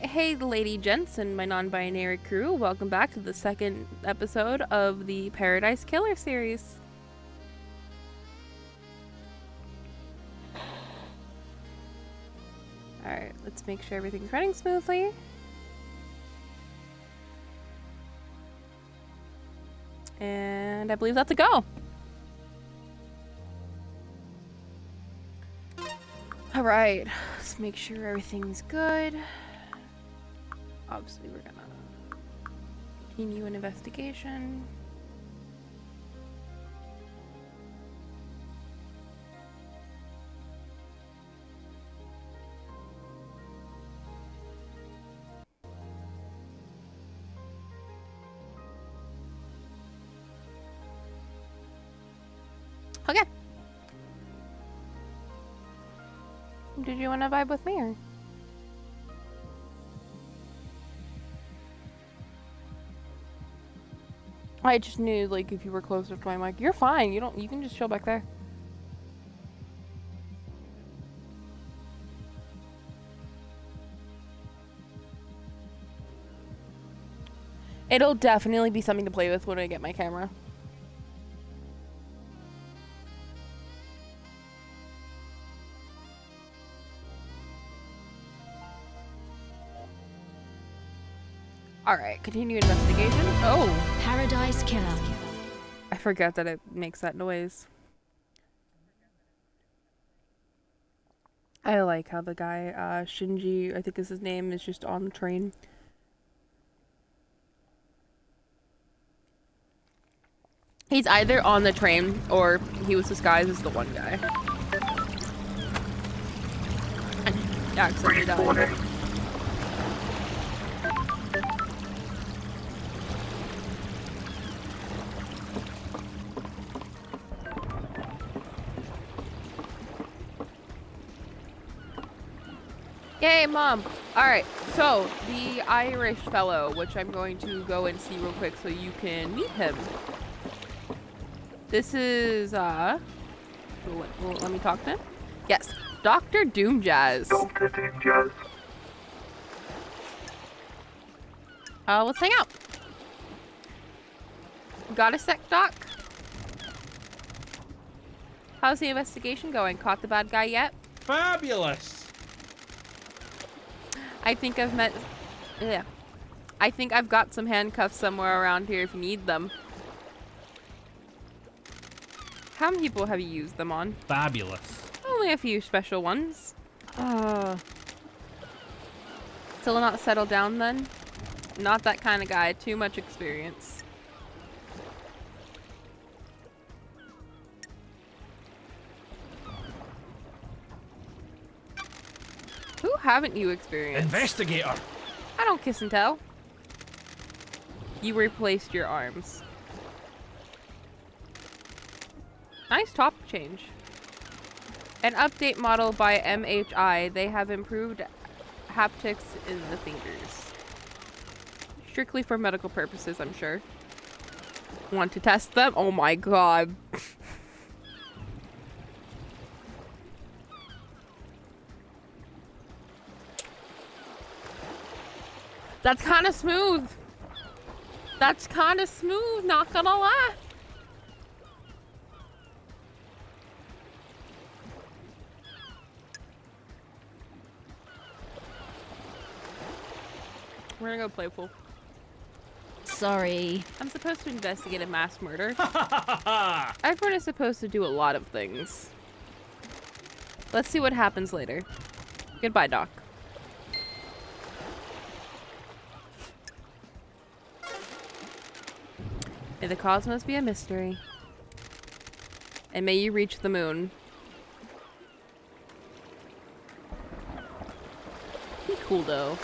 Hey, lady gents and my non-binary crew, welcome back to the second episode of the Paradise Killer series. Alright, let's make sure everything's running smoothly. And I believe that's a go. Alright, let's make sure everything's good. Obviously, we're gonna continue an investigation. Okay. Did you want to vibe with me or? I just knew, like, if you were closer to my mic, you're fine. You can just chill back there. It'll definitely be something to play with when I get my camera. Alright, continue investigation. Oh! Paradise Killer. I forgot that it makes that noise. I like how the guy, Shinji, I think is his name, is just on the train. He's either on the train or he was disguised as the one guy. And accidentally died. Yay, Mom! Alright, so the Irish fellow, which I'm going to go and see real quick so you can meet him. This is, let me talk to him. Yes, Dr. Doomjazz. Dr. Doomjazz. Let's hang out. Got a sec, Doc? How's the investigation going? Caught the bad guy yet? Fabulous! I think I've met... Yeah. I think I've got some handcuffs somewhere around here if you need them. How many people have you used them on? Fabulous. Only a few special ones. Still not settled down then? Not that kind of guy. Too much experience. Who haven't you experienced? Investigator! I don't kiss and tell. You replaced your arms. Nice top change. An update model by MHI. They have improved haptics in the fingers. Strictly for medical purposes, I'm sure. Want to test them? Oh my god. That's kind of smooth. That's kind of smooth, not gonna lie. We're gonna go playful. Sorry. I'm supposed to investigate a mass murder. Everyone is supposed to do a lot of things. Let's see what happens later. Goodbye, Doc. May the cosmos be a mystery. And may you reach the moon. Be cool, though.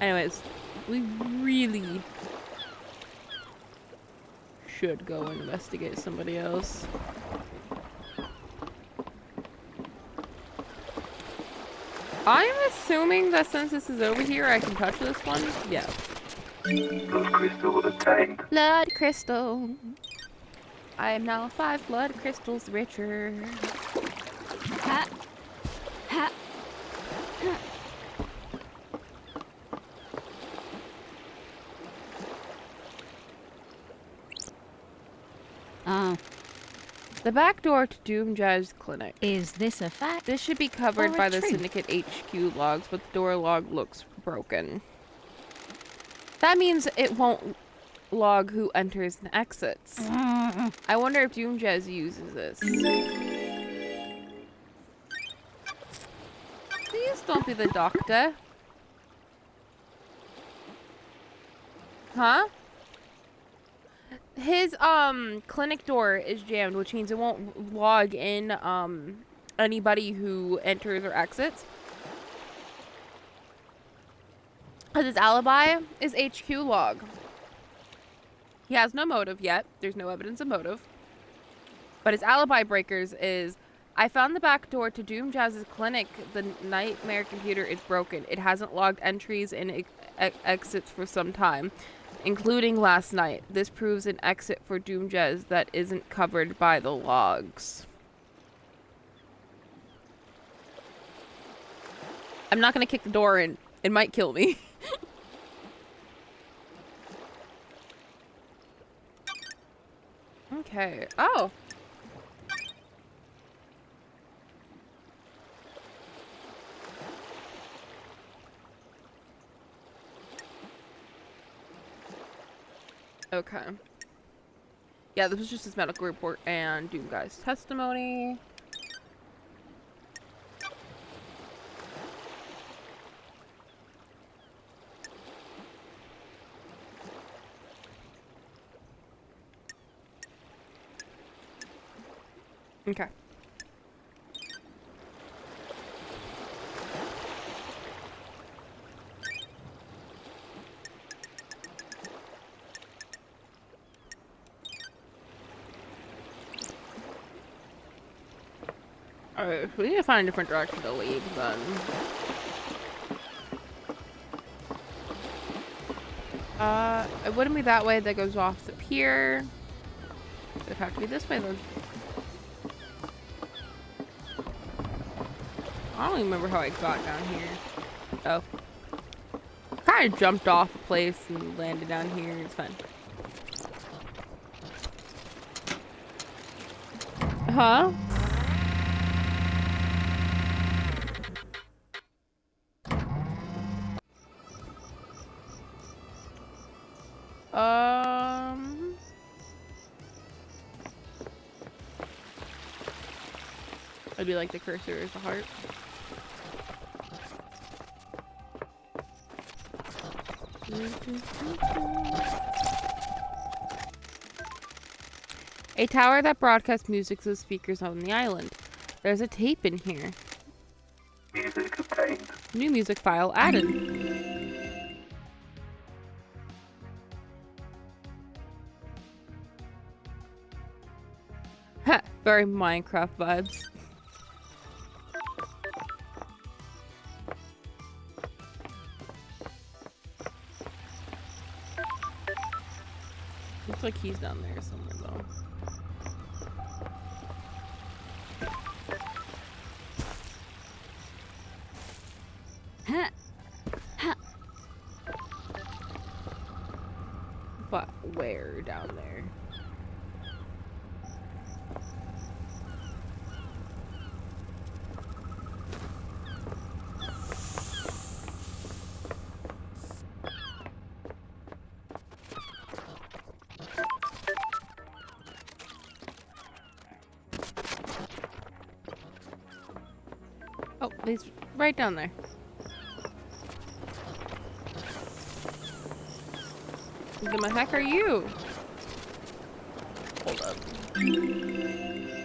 Anyways, we really should go and investigate somebody else. I'm assuming that since this is over here, I can touch this one? Yeah. Blood crystal obtained. Blood crystal. I am now 5 blood crystals richer. Ha. Ha. Oh, The back door to Doom Jazz Clinic. is this a fact? This should be covered Or a by the truth? Syndicate HQ logs, but the door log looks broken. That means it won't log who enters and exits. I wonder if Doom Jazz uses this. Please don't be the doctor. Huh? His clinic door is jammed, which means it won't log in anybody who enters or exits. Because his alibi is HQ log. He has no motive yet. There's no evidence of motive. But his alibi breakers is, I found the back door to Doom Jazz's clinic. The nightmare computer is broken. It hasn't logged entries and exits for some time, including last night. This proves an exit for Doom Jazz that isn't covered by the logs. I'm not going to kick the door in. It might kill me. Okay. Oh. Okay. Yeah, this was just his medical report and Doom Guy's testimony. Okay. Alright, we need to find a different direction to lead then. It wouldn't be that way. That goes off the pier. It'd have to be this way then. I don't even remember how I got down here. Oh. Kind of jumped off a place and landed down here. It's fine. Huh? I'd be like the cursor is the heart. A tower that broadcasts music to the speakers on the island. There's a tape in here. Music obtained. New music file added. Ha! Very Minecraft vibes. Looks like he's down there somewhere though. But where down there? Oh, he's right down there. Who the heck are you? Hold up.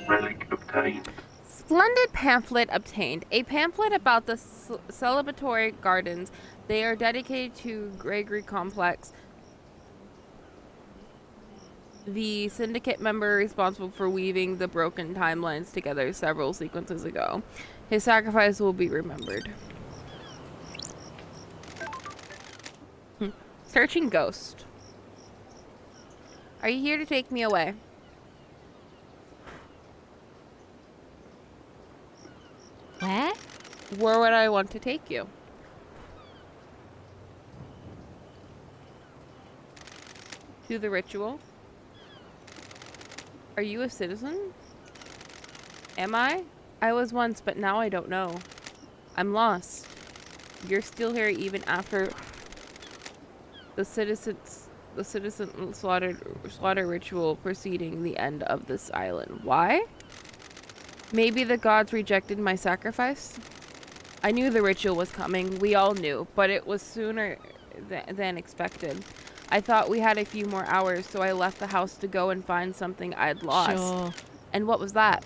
Relic obtained. Splendid pamphlet obtained. A pamphlet about the celebratory gardens. They are dedicated to Gregory Complex, the syndicate member responsible for weaving the broken timelines together several sequences ago. His sacrifice will be remembered. Searching ghost. Are you here to take me away? Where? Where would I want to take you? To the ritual? Are you a citizen? Am I? I was once, but now I don't know. I'm lost. You're still here even after the citizen slaughter ritual preceding the end of this island. Why? Maybe the gods rejected my sacrifice? I knew the ritual was coming. We all knew, but it was sooner than expected. I thought we had a few more hours, so I left the house to go and find something I'd lost. Sure. And what was that?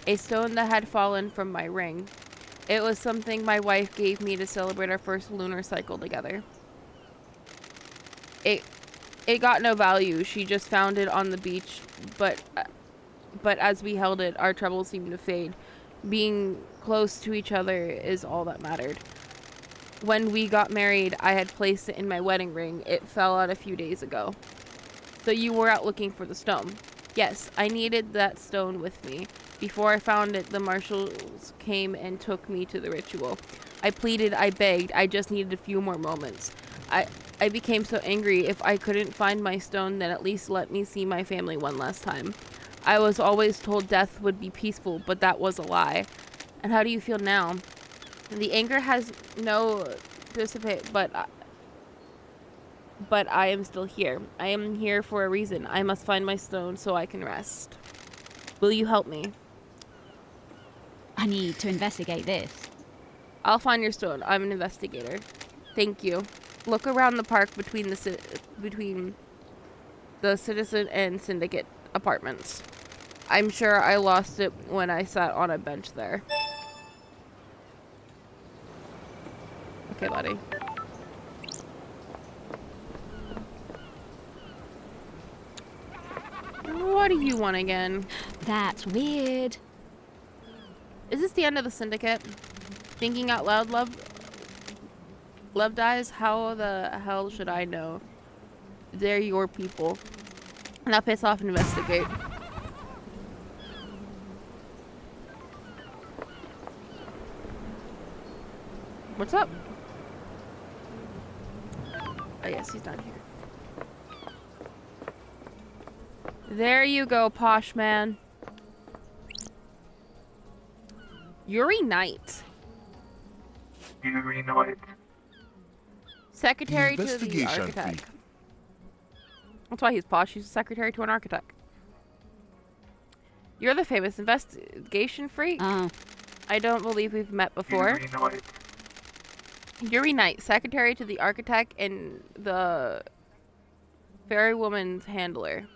A stone that had fallen from my ring. It was something my wife gave me to celebrate our first lunar cycle together. It got no value. She just found it on the beach, but as we held it, our troubles seemed to fade. Being close to each other is all that mattered. When we got married, I had placed it in my wedding ring. It fell out a few days ago. So you were out looking for the stone. Yes, I needed that stone with me. Before I found it, the marshals came and took me to the ritual. I pleaded, I begged, I just needed a few more moments. I became so angry. If I couldn't find my stone, then at least let me see my family one last time. I was always told death would be peaceful, but that was a lie. And how do you feel now? The anger has no dissipate, but I am still here. I am here for a reason. I must find my stone so I can rest. Will you help me? I need to investigate this. I'll find your stone. I'm an investigator. Thank you. Look around the park between the citizen and syndicate apartments. I'm sure I lost it when I sat on a bench there. Okay, buddy. What do you want again? That's weird. Is this the end of the syndicate? Thinking out loud, love dies? How the hell should I know? They're your people. Now piss off and investigate. What's up? Oh yes, he's down here. There you go, posh man. Yuri Knight. Yuri Knight. Secretary to the Investigation architect. fee. That's why he's posh. He's a secretary to an architect. You're the famous investigation freak? Oh, I don't believe we've met before. Yuri Knight. Yuri Knight, secretary to the architect and the fairy woman's handler.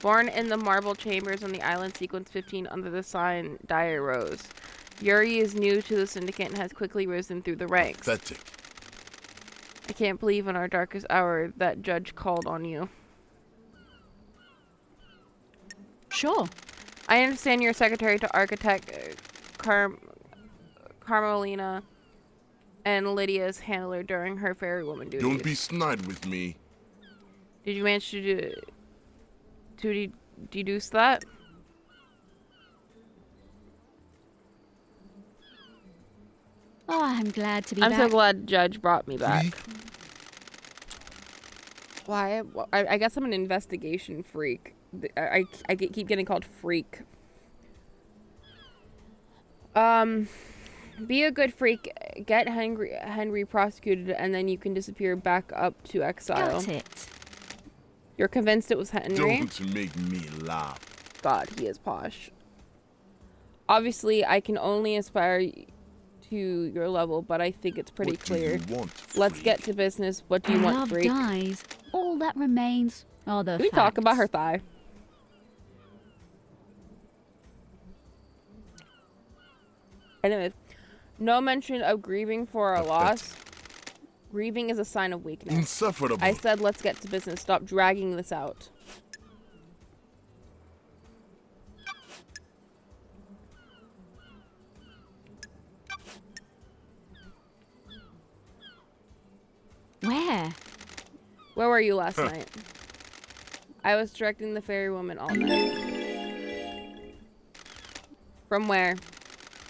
Born in the marble chambers on the island sequence 15 under the sign Dire Rose. Yuri is new to the syndicate and has quickly risen through the ranks. Pathetic. I can't believe in our darkest hour that judge called on you. sure. I understand you're secretary to architect Carmelina and Lydia's handler during her fairy woman duties. Don't be snide with me. Did you manage to deduce that? Oh, I'm glad to be I'm back. so glad Judge brought me back. Freak. Why? I guess I'm an investigation freak. I keep getting called freak. Be a good freak. Get Henry prosecuted, and then you can disappear back up to exile. Got it. You're convinced it was Henry? Don't make me laugh. God, he is posh. Obviously, I can only aspire to your level, but I think it's pretty What clear. do you want, Let's freak? get to business. What do you want, Love freak? dies. All that remains are the Can we talk about her facts. thigh? Anyways, no mention of grieving for a loss. Grieving is a sign of weakness. Insufferable. I said let's get to business. Stop dragging this out. Where? Where were you last night? I was directing the fairy woman all night. From where?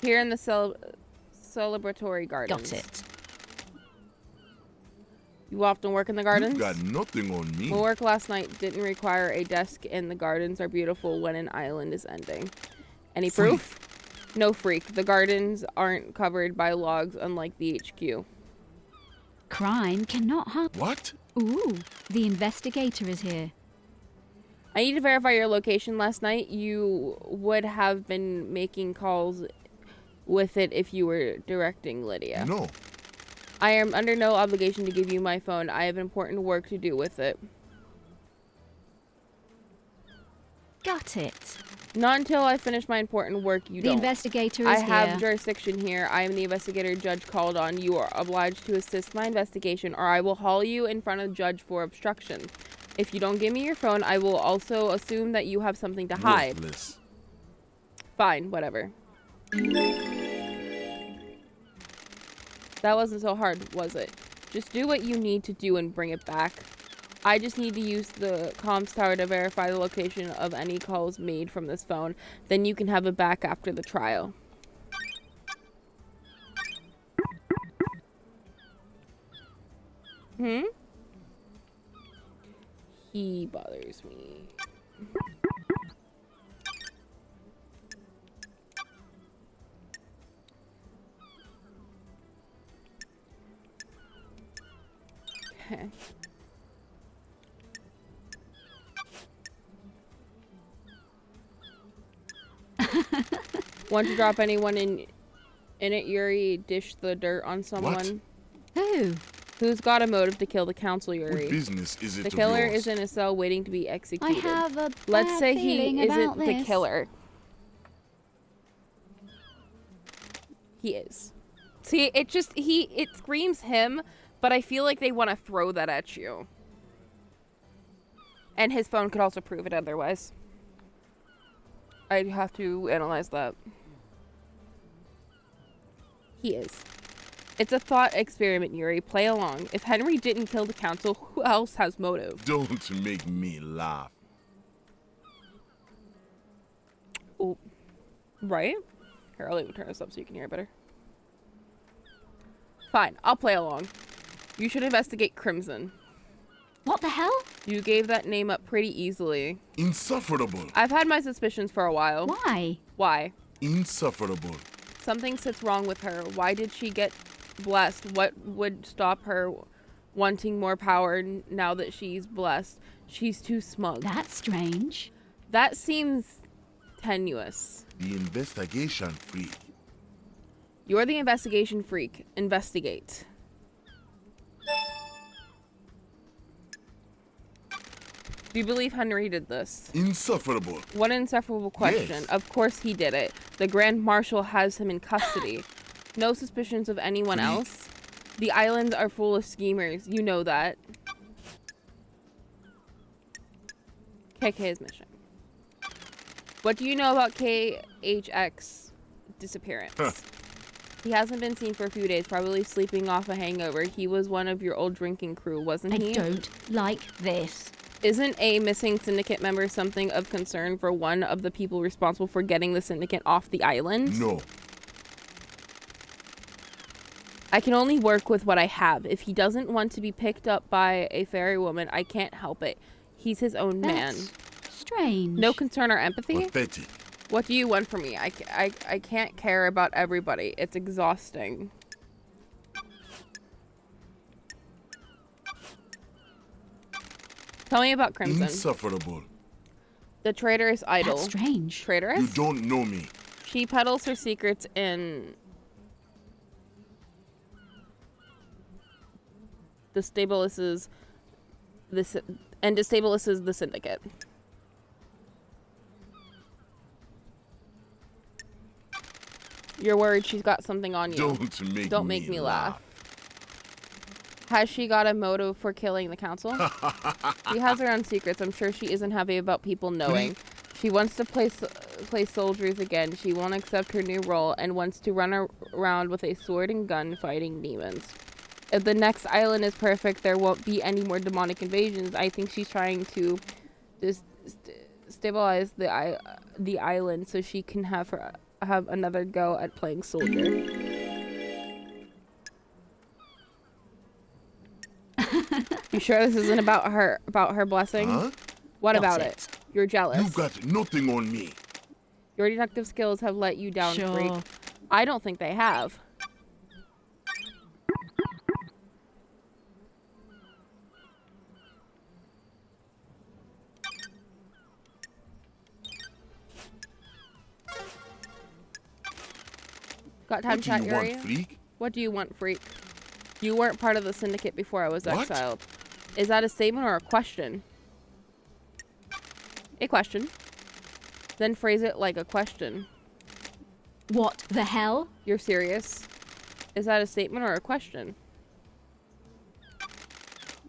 Here in the celebratory gardens. Got it. You often work in the gardens? You got nothing on me. My work last night didn't require a desk, and the gardens are beautiful when an island is ending. Any proof? No, freak. The gardens aren't covered by logs, unlike the HQ. Crime cannot harm. What? Ooh, the investigator is here. I need to verify your location last night. You would have been making calls with it if you were directing Lydia. No. I am under no obligation to give you my phone. I have important work to do with it. Got it. Not until I finish my important work, you The don't. investigator I is have here. jurisdiction here. I am the investigator judge called on. You are obliged to assist my investigation, or I will haul you in front of the judge for obstruction. If you don't give me your phone, I will also assume that you have something to hide. Worthless. Fine, whatever. That wasn't so hard, was it? Just do what you need to do and bring it back. I just need to use the comms tower to verify the location of any calls made from this phone. Then you can have it back after the trial. He bothers me. Okay. Want to drop anyone in it, Yuri? Dish the dirt on someone? Who? Who's got a motive to kill the council, Yuri? What business is it The of killer yours? is in a cell waiting to be I executed. have a Let's bad say feeling he about isn't the this. killer. He is. See, it screams him, but I feel like they want to throw that at you. And his phone could also prove it otherwise. I'd have to analyze that. He is. It's a thought experiment, Yuri. Play along. If Henry didn't kill the council, who else has motive? Don't make me laugh. Oh, right? Here, I'll even turn this up so you can hear it better. Fine, I'll play along. You should investigate Crimson. What the hell? You gave that name up pretty easily. Insufferable. I've had my suspicions for a while. Why? Why? Insufferable. Something sits wrong with her. Why did she get blessed? What would stop her wanting more power now that she's blessed? She's too smug. That's strange. That seems tenuous. The investigation freak. You're the investigation freak. Investigate. Do you believe Henry did this? Insufferable. One insufferable question. Yes. Of course he did it. The Grand Marshal has him in custody. No suspicions of anyone Freak. else. The islands are full of schemers. You know that. KK's mission. What do you know about KHX disappearance? He hasn't been seen for a few days, probably sleeping off a hangover. He was one of your old drinking crew, wasn't he? I don't like this. Isn't a missing syndicate member something of concern for one of the people responsible for getting the syndicate off the island? No. I can only work with what I have. If he doesn't want to be picked up by a fairy woman, I can't help it. He's his own man. That's strange. No concern or empathy? Pathetic. What do you want from me? I can't care about everybody. It's exhausting. Tell me about Crimson. Insufferable. The traitorous idol. That's strange. You Traitorous? don't know me. She peddles her secrets and destabilizes the syndicate. You're worried she's got something on you. Don't make me laugh. Has she got a motive for killing the council? She has her own secrets. I'm sure she isn't happy about people knowing. She wants to play soldiers again. She won't accept her new role and wants to run around with a sword and gun fighting demons. If the next island is perfect, there won't be any more demonic invasions. I think she's trying to stabilize the island so she can have her have another go at playing soldier. You sure this isn't about her blessing? Huh? What Got about it. it? You're jealous. You got nothing on me. Your detective skills have let you down, Sure. freak. I don't think they have. Got time What to do chat, you want, Yuri? freak? What do you want, freak? You weren't part of the syndicate before I was What? exiled. Is that a statement or a question? A question. Then phrase it like a question. What the hell? You're serious? Is that a statement or a question?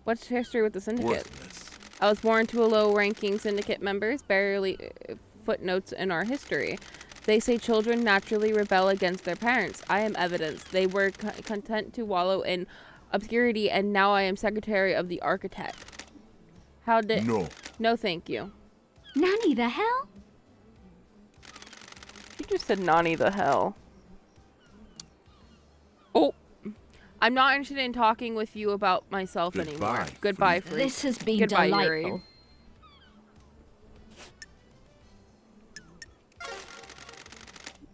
What's your history with the syndicate? Worthless. I was born to a low-ranking syndicate members, barely footnotes in our history. They say children naturally rebel against their parents. I am evidence. They were content to wallow in obscurity, and now I am secretary of the architect. How did... No. No, thank you. Nanny the hell? You just said Nani the hell. Oh. I'm not interested in talking with you about myself anymore. Goodbye, Goodbye, freak. freak. This has been Goodbye, delightful. Yuri.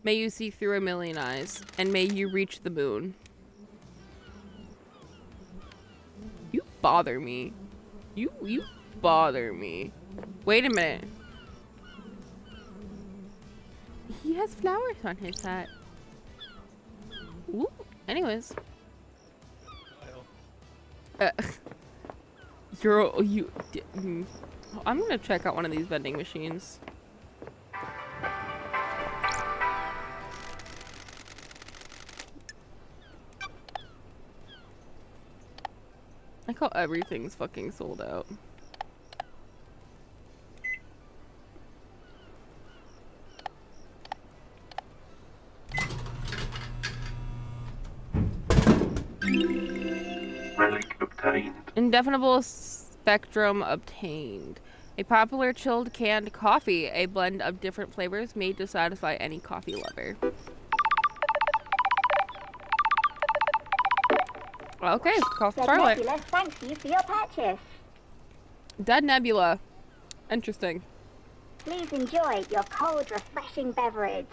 May you see through a million eyes, and may you reach the moon. You bother me. You bother me. Wait a minute. He has flowers on his hat. Ooh. Anyways. I'm gonna check out one of these vending machines. I call everything's fucking sold out. Relic obtained. Indefinable spectrum obtained. A popular chilled canned coffee, a blend of different flavors made to satisfy any coffee lover. Okay, call for Starlight. Nebula thanks you for your purchase. Dead Nebula. Interesting. Please enjoy your cold, refreshing beverage.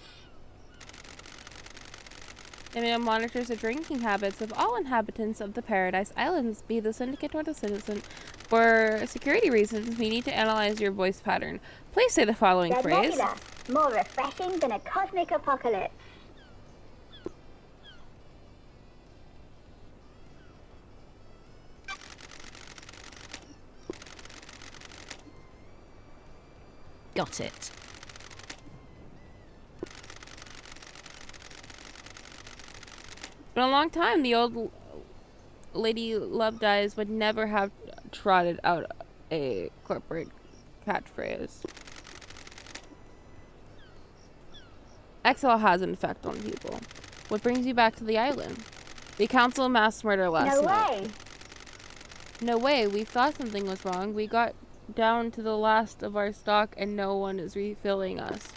It monitors the drinking habits of all inhabitants of the Paradise Islands, be the syndicate or the citizen. For security reasons, we need to analyze your voice pattern. Please say the following Dead phrase. Nebula, more refreshing than a cosmic apocalypse. Got it. Been a long time. The old lady Love Dies would never have trotted out a corporate catchphrase. Exile has an effect on people. What brings you back to the island? The council mass murder last No night. way. No way. We thought something was wrong. We got down to the last of our stock and no one is refilling us.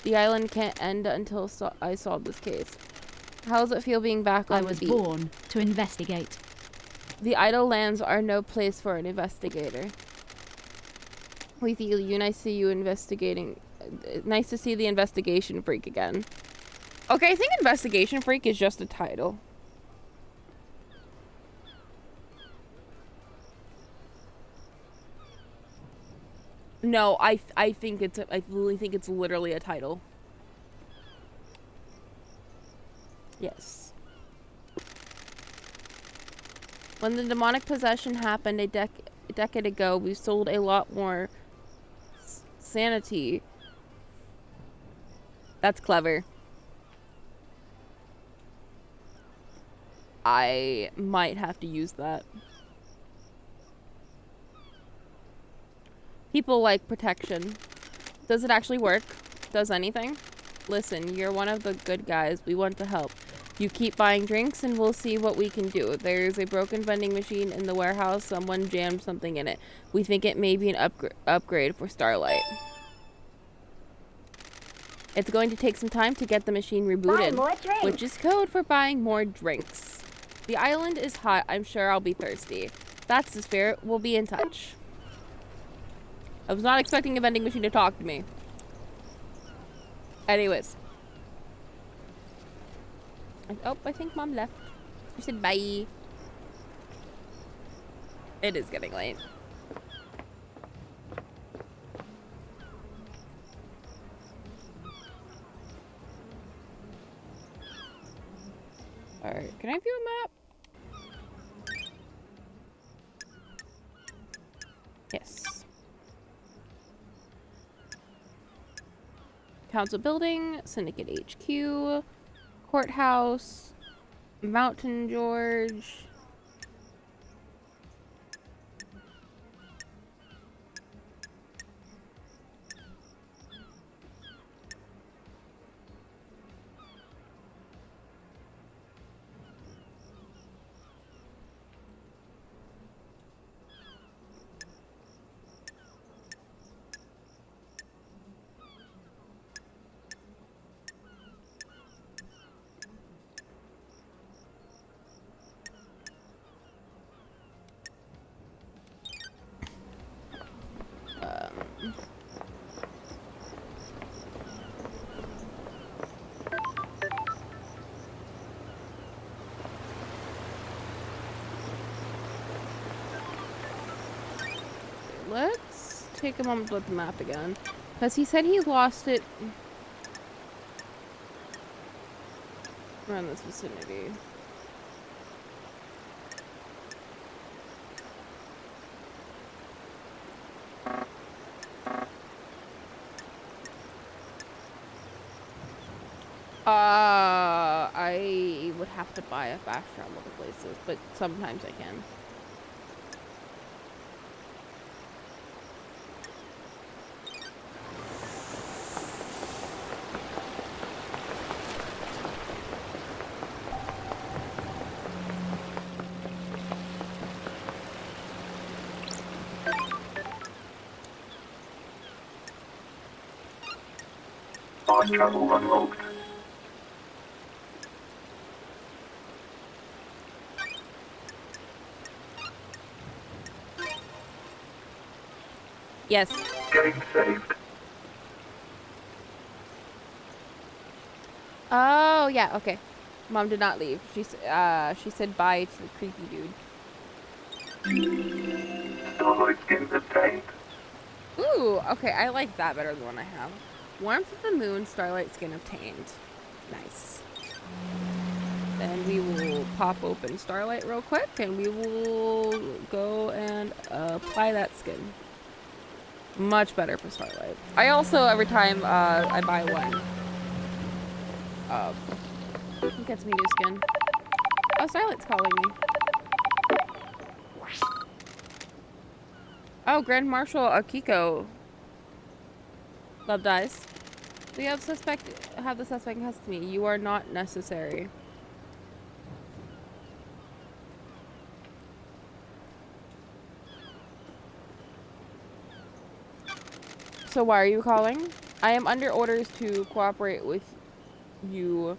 The island can't end until I solve this case. How does it feel being back on I the was beat? born to investigate. The idle lands are no place for an investigator. We feel you. Nice to see you investigating. Nice to see the investigation freak again. Okay, I think investigation freak is just a title. No, I think it's I really think it's literally a title. Yes. When the demonic possession happened a decade ago, we sold a lot more sanity. That's clever. I might have to use that. People like protection. Does it actually work? Does anything? Listen, you're one of the good guys. We want to help. You keep buying drinks and we'll see what we can do. There's a broken vending machine in the warehouse. Someone jammed something in it. We think it may be an upgrade for Starlight. It's going to take some time to get the machine Buy rebooted, more drinks. which is code for buying more drinks. The island is hot. I'm sure I'll be thirsty. That's the spirit. We'll be in touch. I was not expecting a vending machine to talk to me. Anyways. Oh, I think Mom left. She said bye. It is getting late. Alright, can I view a map? Yes. Council building, Syndicate HQ, courthouse, Mountain George. Let's take a moment to look at the map again. Because he said he lost it around this vicinity. I would have to buy a fast travel to places, but sometimes I can. Fast travel unlocked. Yes. Getting saved. Oh, yeah, okay. Mom did not leave. She said bye to the creepy dude. Starlight skins obtained. Ooh, okay, I like that better than the one I have. Warmth of the Moon, Starlight Skin obtained. Nice. Then we will pop open Starlight real quick, and we will go and apply that skin. Much better for Starlight. I also, every time I buy one, it gets me new skin. Oh, Starlight's calling me. Oh, Grand Marshal Akiko. Love dies. We have the suspect in custody. You are not necessary. So why are you calling? I am under orders to cooperate with you.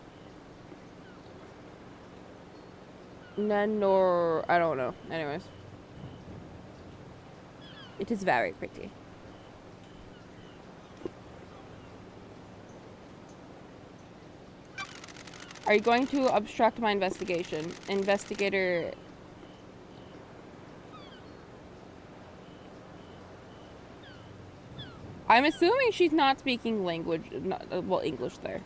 Nor I don't know. Anyways. It is very pretty. Are you going to obstruct my investigation? Investigator... I'm assuming she's not speaking language, well, English there.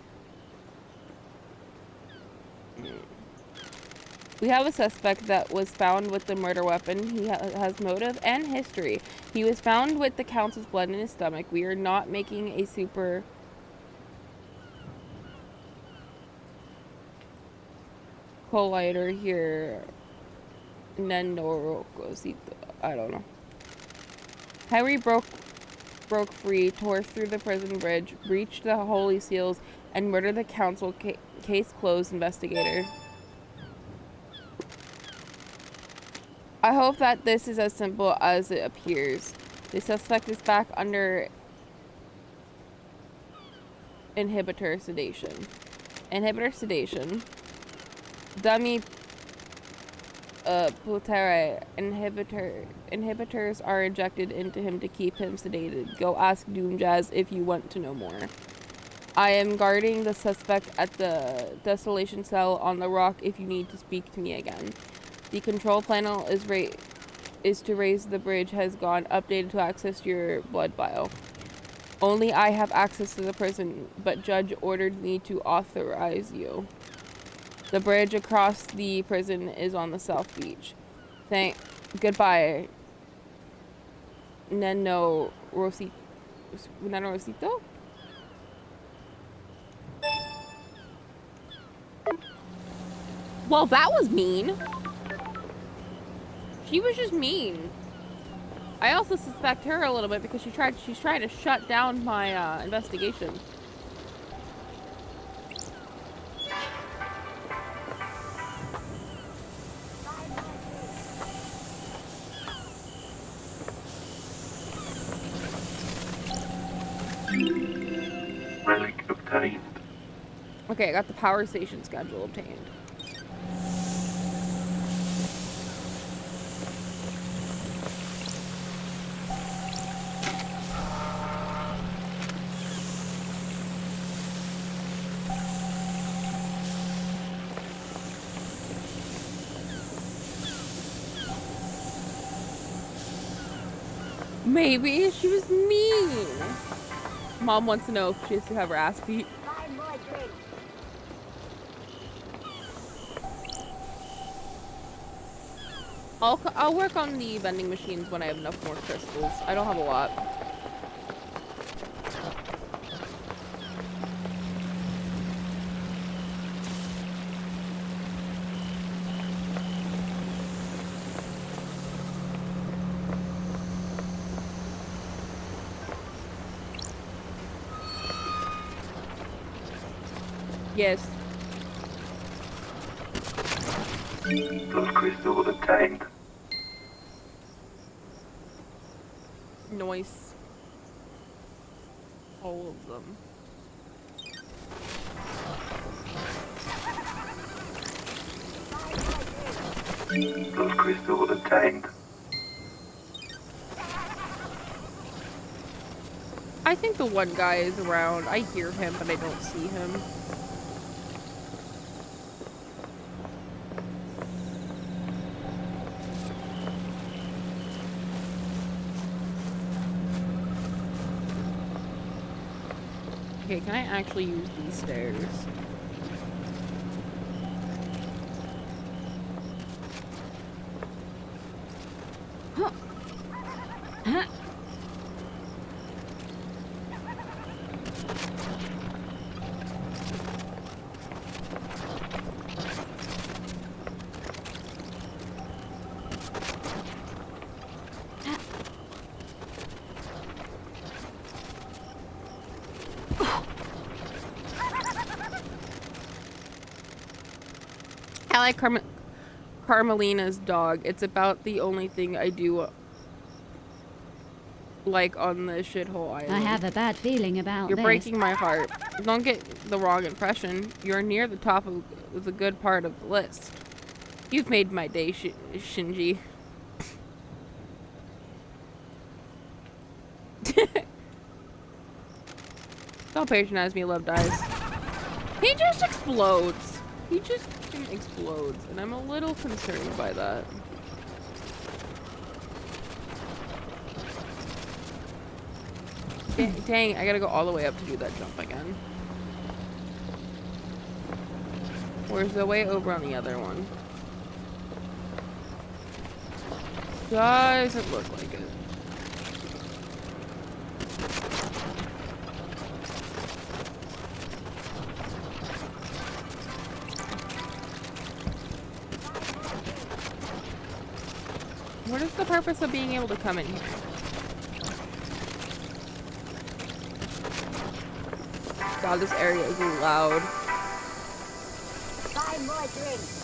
We have a suspect that was found with the murder weapon. He has motive and history. He was found with the council's blood in his stomach. We are not making a super... collider here. Nenorocosito. I don't know. Henry broke free, tore through the prison bridge, breached the holy seals, and murdered the council. Case closed, investigator. I hope that this is as simple as it appears. The suspect is back under inhibitor sedation. Inhibitor sedation. Dummy Plutere inhibitors are injected into him to keep him sedated. Go ask Doomjazz if you want to know more. I am guarding the suspect at the desolation cell on the rock if you need to speak to me again. The control panel is to raise the bridge has gone updated to access your blood vial. Only I have access to the prison, but Judge ordered me to authorize you. The bridge across the prison is on the South Beach. Goodbye. Neno Rosito? Well, that was mean. She was just mean. I also suspect her a little bit because she's trying to shut down my investigation. Relic obtained. Okay, I got the power station schedule obtained. Maybe she was mean. Mom wants to know if she has to have her ass beat. Buy more drinks. I'll work on the vending machines when I have enough more crystals. I don't have a lot. Yes. Those crystals obtained. Noise. All of them. Those crystals obtained. I think the one guy is around. I hear him, but I don't see him. Okay, can I actually use these stairs? I like Carmelina's dog. It's about the only thing I do like on the shithole island. I have a bad feeling about You're this. breaking my heart. Don't get the wrong impression. You're near the top of the good part of the list. You've made my day, Shinji. Don't patronize me, Love Dies. He just explodes. He just fucking explodes, and I'm a little concerned by that. Dang, I gotta go all the way up to do that jump again. Where's the way over on the other one? Doesn't look like it. What is the purpose of being able to come in here? God, this area is loud. Buy more drinks.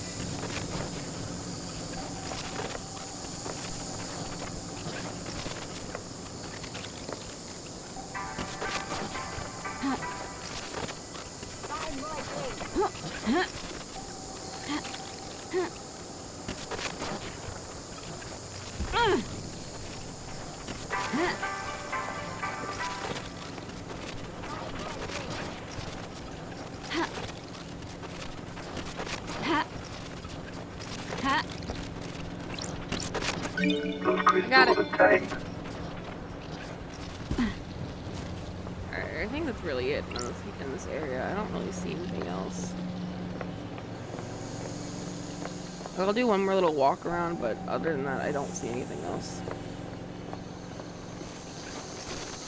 got crystal it. obtained. Alright, I think that's really it in this area. I don't really see anything else. I'll do one more little walk around, but other than that, I don't see anything else.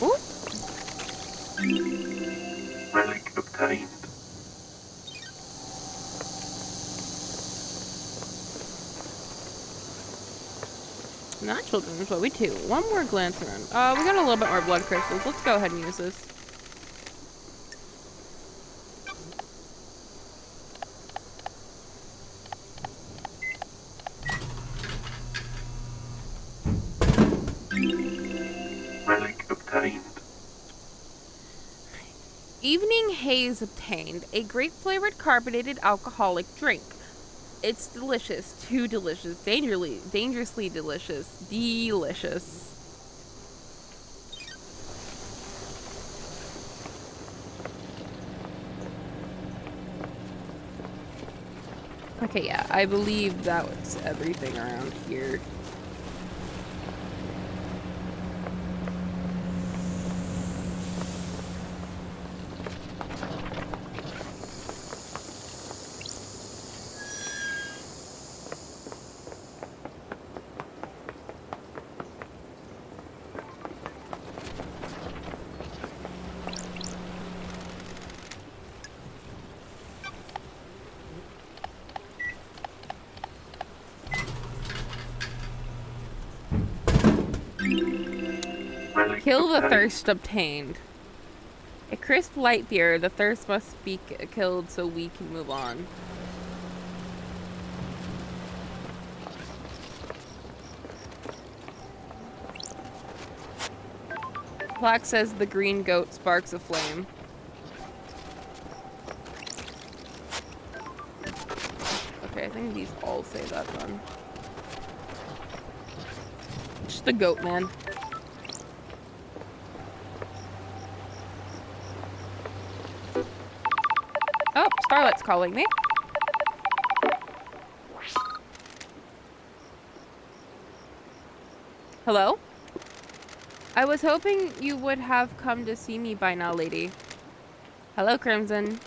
Ooh! Relic obtained. Not children's, but we too. One more glance around. We got a little bit more blood crystals. Let's go ahead and use this. Relic obtained. Evening Haze obtained. A grape-flavored carbonated alcoholic drink. It's delicious. Too delicious. Dangerously delicious. Delicious. Okay, yeah, I believe that was everything around here. Relic Kill the obtained. thirst obtained. A crisp light beer. The thirst must be killed so we can move on. Plaque says the green goat sparks a flame. Okay, I think these all say that then. Just the goat, man. Oh, Starlight's calling me. Hello? I was hoping you would have come to see me by now, lady. Hello, Crimson.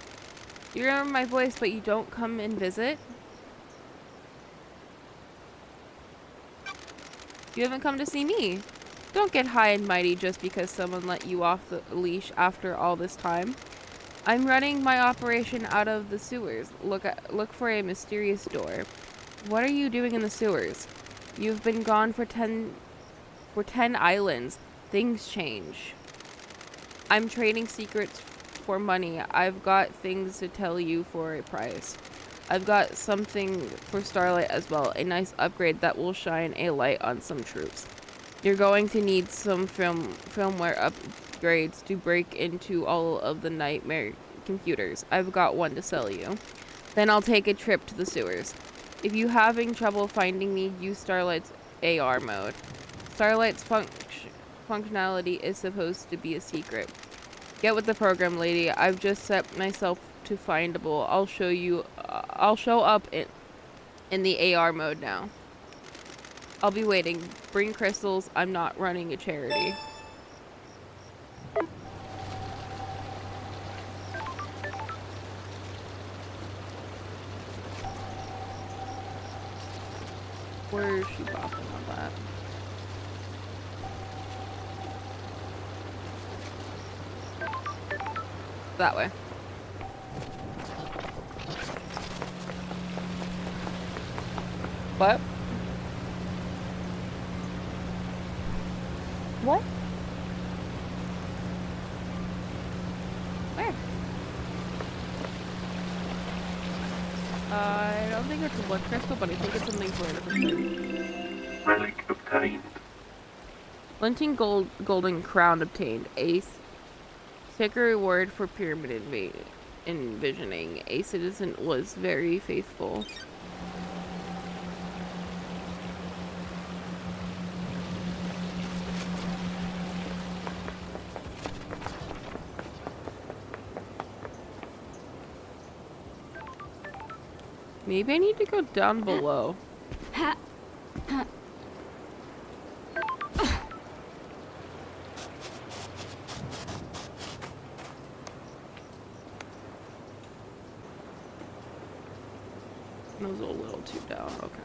You remember my voice, but you don't come and visit? You haven't come to see me. Don't get high and mighty just because someone let you off the leash after all this time. I'm running my operation out of the sewers. Look for a mysterious door. What are you doing in the sewers? You've been gone for 10 islands. Things change. I'm trading secrets for money. I've got things to tell you for a price. I've got something for Starlight as well. A nice upgrade that will shine a light on some troops. You're going to need some firmware upgrades to break into all of the nightmare computers. I've got one to sell you. Then I'll take a trip to the sewers. If you're having trouble finding me, use Starlight's AR mode. Starlight's functionality is supposed to be a secret. Get with the program, lady. I've just set myself to findable. I'll show up in the AR mode now. I'll be waiting. Bring crystals. I'm not running a charity. Where is she popping on that? That way. What? What? Where? I don't think it's a blood crystal, but I think it's something for a different thing. Relic obtained. Linting golden crown obtained. Ace. Take a reward for pyramid envisioning. A citizen was very faithful. Maybe I need to go down below. That was a little too down. Okay.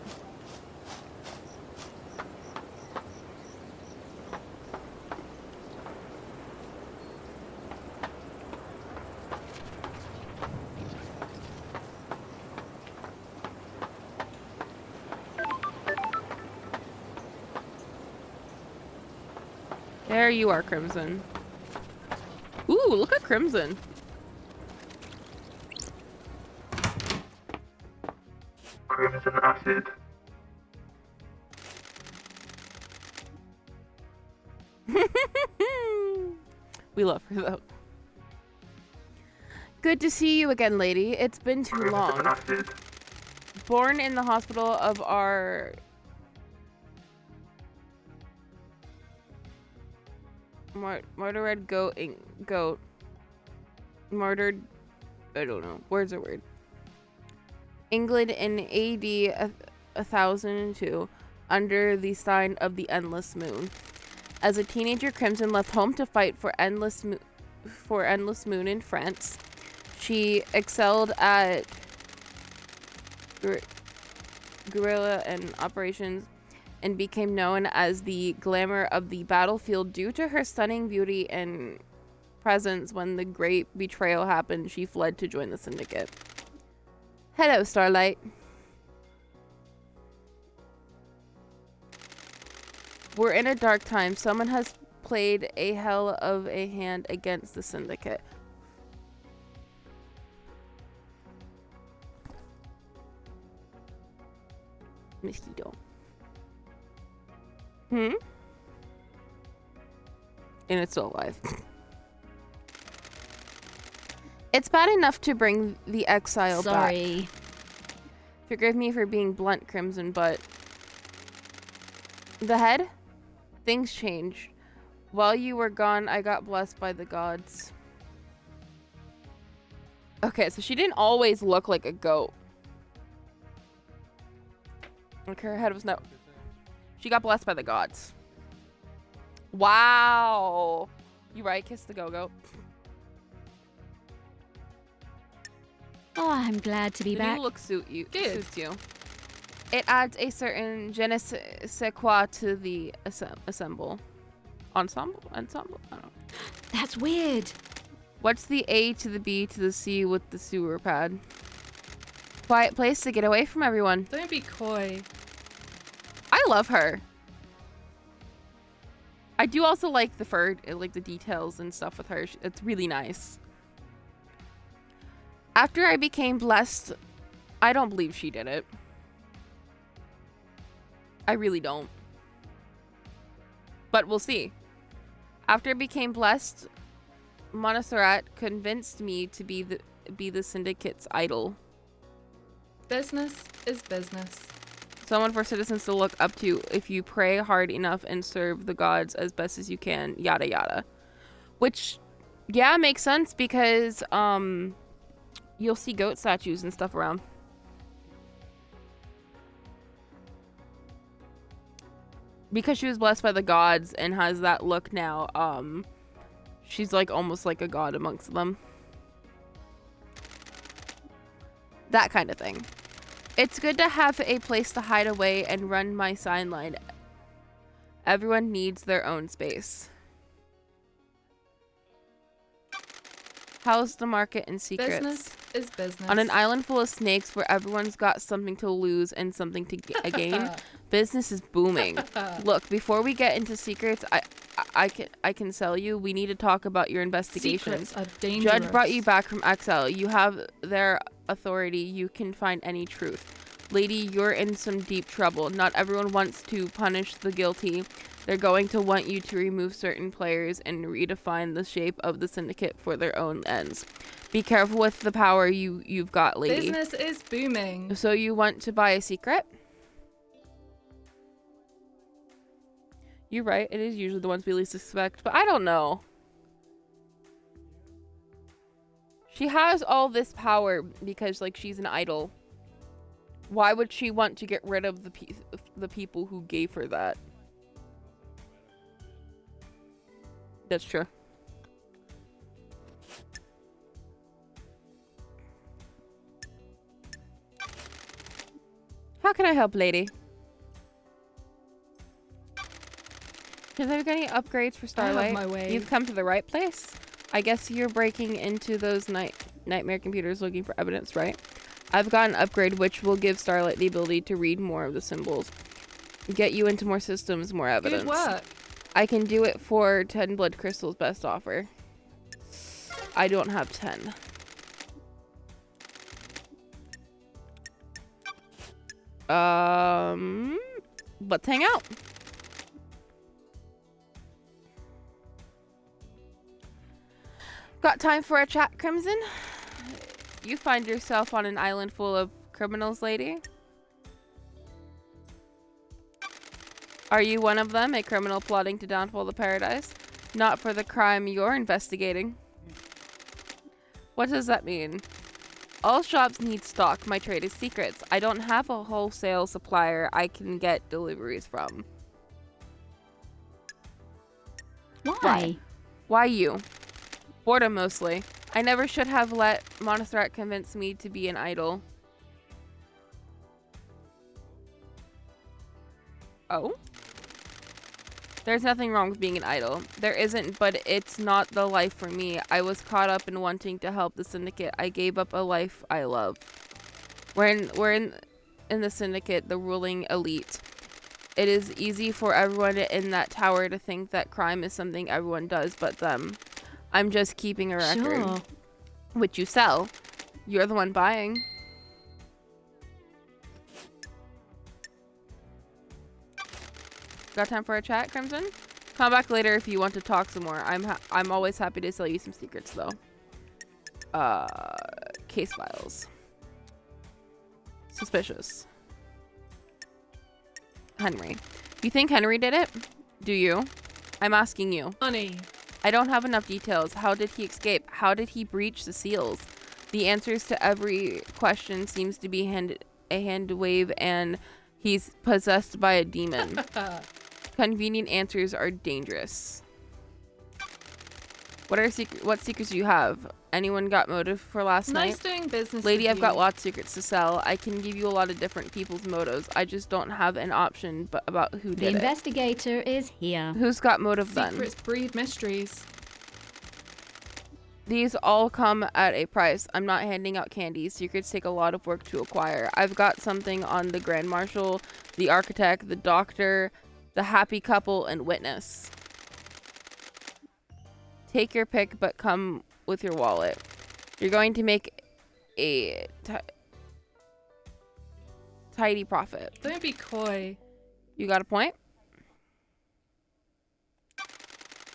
There you are, Crimson. Ooh, look at Crimson. Crimson acid. We love her though. Good to see you again, lady. It's been too Crimson long. acid. Born in the hospital of our murdered goat. Murdered. I don't know. Words are weird. England in AD 1002, under the sign of the Endless Moon. As a teenager, Crimson left home to fight for Endless Moon in France. She excelled at guerrilla and operations and became known as the glamour of the battlefield due to her stunning beauty and presence. When the great betrayal happened, she fled to join the Syndicate. Hello, Starlight. We're in a dark time. Someone has played a hell of a hand against the Syndicate. Mosquito. And it's still alive. It's bad enough to bring the exile back. Sorry. Forgive me for being blunt, Crimson, but the head? Things changed. While you were gone, I got blessed by the gods. Okay, so she didn't always look like a goat. Okay, her head was no. She got blessed by the gods. Wow. You right, kiss the go-go. Oh, I'm glad to be The back. new look suits you. Good. It adds a certain je ne sais quoi to the ensemble. Ensemble? I don't know. That's weird. What's the A to the B to the C with the sewer pad? Quiet place to get away from everyone. Don't be coy. I love her. I do also like the fur, like the details and stuff with her. It's really nice. After I became blessed, I don't believe she did it. I really don't. But we'll see. After I became blessed, Montserrat convinced me to be the Syndicate's idol. Business is business. Someone for citizens to look up to if you pray hard enough and serve the gods as best as you can, yada yada. Which, yeah, makes sense because you'll see goat statues and stuff around. Because she was blessed by the gods and has that look now, she's like almost like a god amongst them. That kind of thing. It's good to have a place to hide away and run my sign line. Everyone needs their own space. How's the market and secrets? Business is business. On an island full of snakes where everyone's got something to lose and something to gain, business is booming. Look, before we get into secrets, I can sell you. We need to talk about your investigation. Secrets are dangerous. Judge brought you back from exile. You have their authority. You can find any truth. Lady, you're in some deep trouble. Not everyone wants to punish the guilty. They're going to want you to remove certain players and redefine the shape of the Syndicate for their own ends. Be careful with the power you've got, lady. Business is booming. So you want to buy a secret? You're right. It is usually the ones we least suspect, but I don't know. She has all this power because, like, she's an idol. Why would she want to get rid of the people who gave her that? That's true. How can I help, lady? Is there any upgrades for Starlight? my ways. You've come to the right place. I guess you're breaking into those nightmare computers looking for evidence, right? I've got an upgrade which will give Starlight the ability to read more of the symbols. Get you into more systems, more evidence. Good work. I can do it for 10 blood crystals, best offer. I don't have 10. Let's hang out. Got time for a chat, Crimson? You find yourself on an island full of criminals, lady? Are you one of them, a criminal plotting to downfall the paradise? Not for the crime you're investigating. What does that mean? All shops need stock. My trade is secrets. I don't have a wholesale supplier I can get deliveries from. Why? Why you? Boredom mostly. I never should have let Montserrat convince me to be an idol. Oh? There's nothing wrong with being an idol. There isn't, but it's not the life for me. I was caught up in wanting to help the syndicate. I gave up a life I love. We're in the syndicate, the ruling elite. It is easy for everyone in that tower to think that crime is something everyone does but them. I'm just keeping a record. Sure. Which you sell. You're the one buying. Got time for a chat, Crimson? Come back later if you want to talk some more. I'm always happy to sell you some secrets, though. Case files. Suspicious. Henry. You think Henry did it? Do you? I'm asking you. Honey. I don't have enough details. How did he escape? How did he breach the seals? The answers to every question seems to be a hand wave, and he's possessed by a demon. Convenient answers are dangerous. What secrets do you have? Anyone got motive for last Nice night? doing business Lady, with I've got you. lots of secrets to sell. I can give you a lot of different people's motives. I just don't have an option about who The did it. investigator is here. Who's got motive then? Secrets breed mysteries. These all come at a price. I'm not handing out candy. Secrets take a lot of work to acquire. I've got something on the Grand Marshal, the architect, the doctor, the happy couple, and witness. Take your pick, but come with your wallet. You're going to make a tidy profit. Don't be coy. You got a point?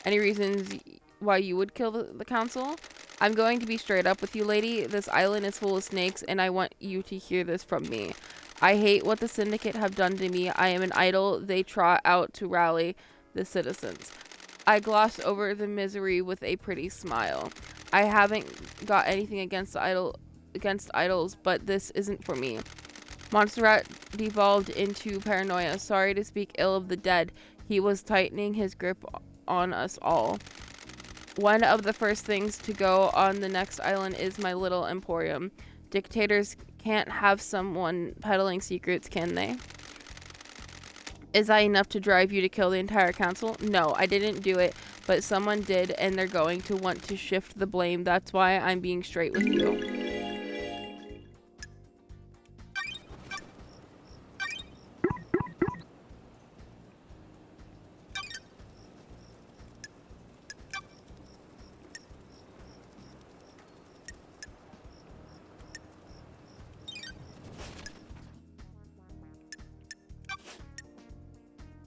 Any reasons why you would kill the council? I'm going to be straight up with you, lady. This island is full of snakes, and I want you to hear this from me. I hate what the syndicate have done to me. I am an idol they trot out to rally the citizens. I gloss over the misery with a pretty smile. I haven't got anything against idols, but this isn't for me. Montserrat devolved into paranoia. Sorry to speak ill of the dead. He was tightening his grip on us all. One of the first things to go on the next island is my little emporium. Dictators can't have someone peddling secrets, can they? Is that enough to drive you to kill the entire council? No, I didn't do it, but someone did, and they're going to want to shift the blame. That's why I'm being straight with you.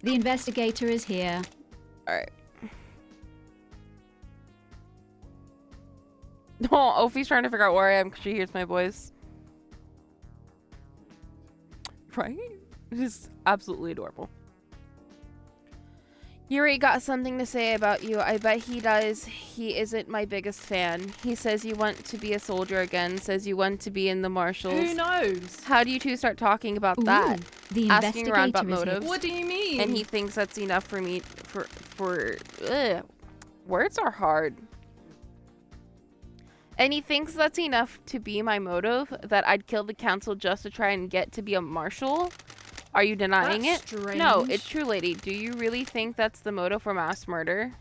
The investigator is here. Alright. Oh, Ophi's trying to figure out where I am because she hears my voice. Right? It's absolutely adorable. Yuri got something to say about you. I bet he does. He isn't my biggest fan. He says you want to be a soldier again. Says you want to be in the marshals. Who knows? How do you two start talking about that? Ooh, the Asking around about investigator is here. motives. What do you mean? And he thinks that's enough for me ugh. Words are hard. And he thinks that's enough to be my motive, that I'd kill the council just to try and get to be a marshal? Are you denying That's it? No, strange. it's true, lady. Do you really think that's the motive for mass murder?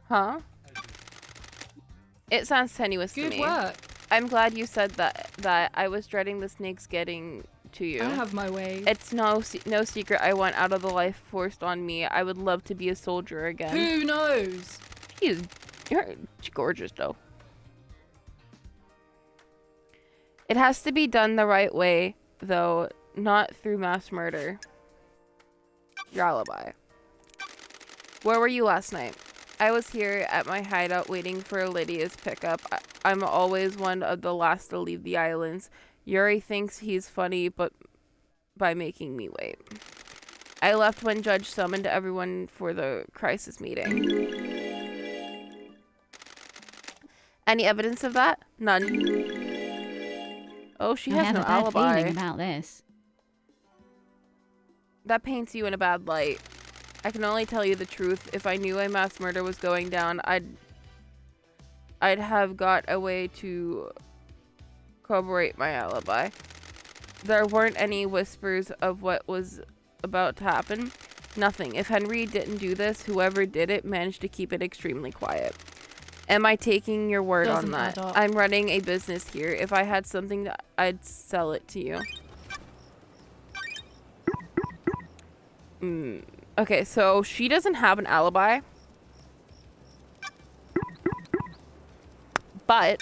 Huh? It sounds tenuous to Good me. work. I'm glad you said that I was dreading the snakes getting to you. I have my ways. It's no secret I want out of the life forced on me. I would love to be a soldier again. Who knows? She's gorgeous though. It has to be done the right way, though, not through mass murder. Your alibi. Where were you last night? I was here at my hideout waiting for Lydia's pickup. I'm always one of the last to leave the islands. Yuri thinks he's funny, but by making me wait. I left when Judge summoned everyone for the crisis meeting. Any evidence of that? None. Oh, she I has have no a bad alibi. feeling about this. That paints you in a bad light. I can only tell you the truth. If I knew a mass murder was going down, I'd have got a way to corroborate my alibi. There weren't any whispers of what was about to happen. Nothing. If Henry didn't do this, whoever did it managed to keep it extremely quiet. Am I taking your word Doesn't on that? add up. I'm running a business here. If I had something, I'd sell it to you. Okay, so she doesn't have an alibi. But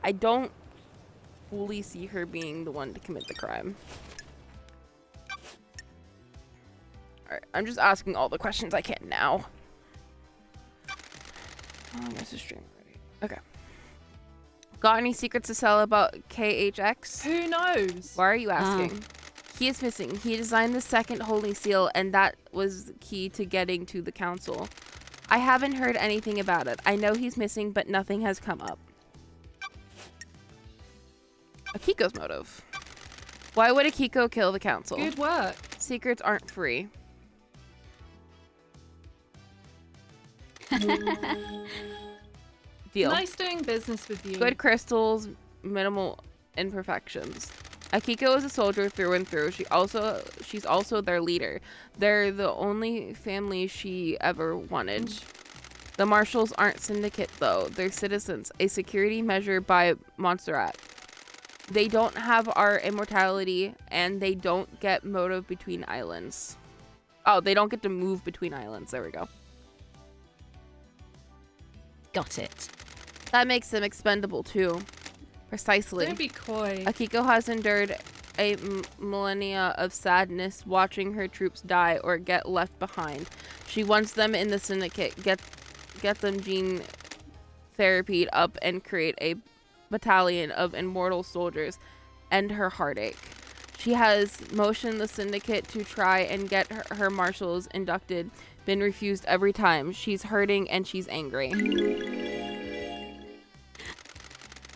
I don't fully see her being the one to commit the crime. Alright, I'm just asking all the questions I can now. Oh, this is stream ready. Okay. Got any secrets to sell about KHX? Who knows? Why are you asking? He is missing. He designed the second holy seal, and that was key to getting to the council. I haven't heard anything about it. I know he's missing, but nothing has come up. Akiko's motive. Why would Akiko kill the council? Good work. Secrets aren't free. Deal. Nice doing business with you. Good crystals, minimal imperfections. Akiko is a soldier through and through. She's also their leader. They're the only family she ever wanted. The marshals aren't syndicate though. They're citizens, a security measure by Montserrat. They don't have our immortality, and they don't get motive between islands. Oh, they don't get to move between islands. There we go. Got it. That makes them expendable too. Precisely. Don't be coy. Akiko has endured a millennia of sadness watching her troops die or get left behind. She wants them in the syndicate, get them gene therapied up and create a battalion of immortal soldiers, end her heartache. She has motioned the syndicate to try and get her marshals inducted, been refused every time. She's hurting and she's angry.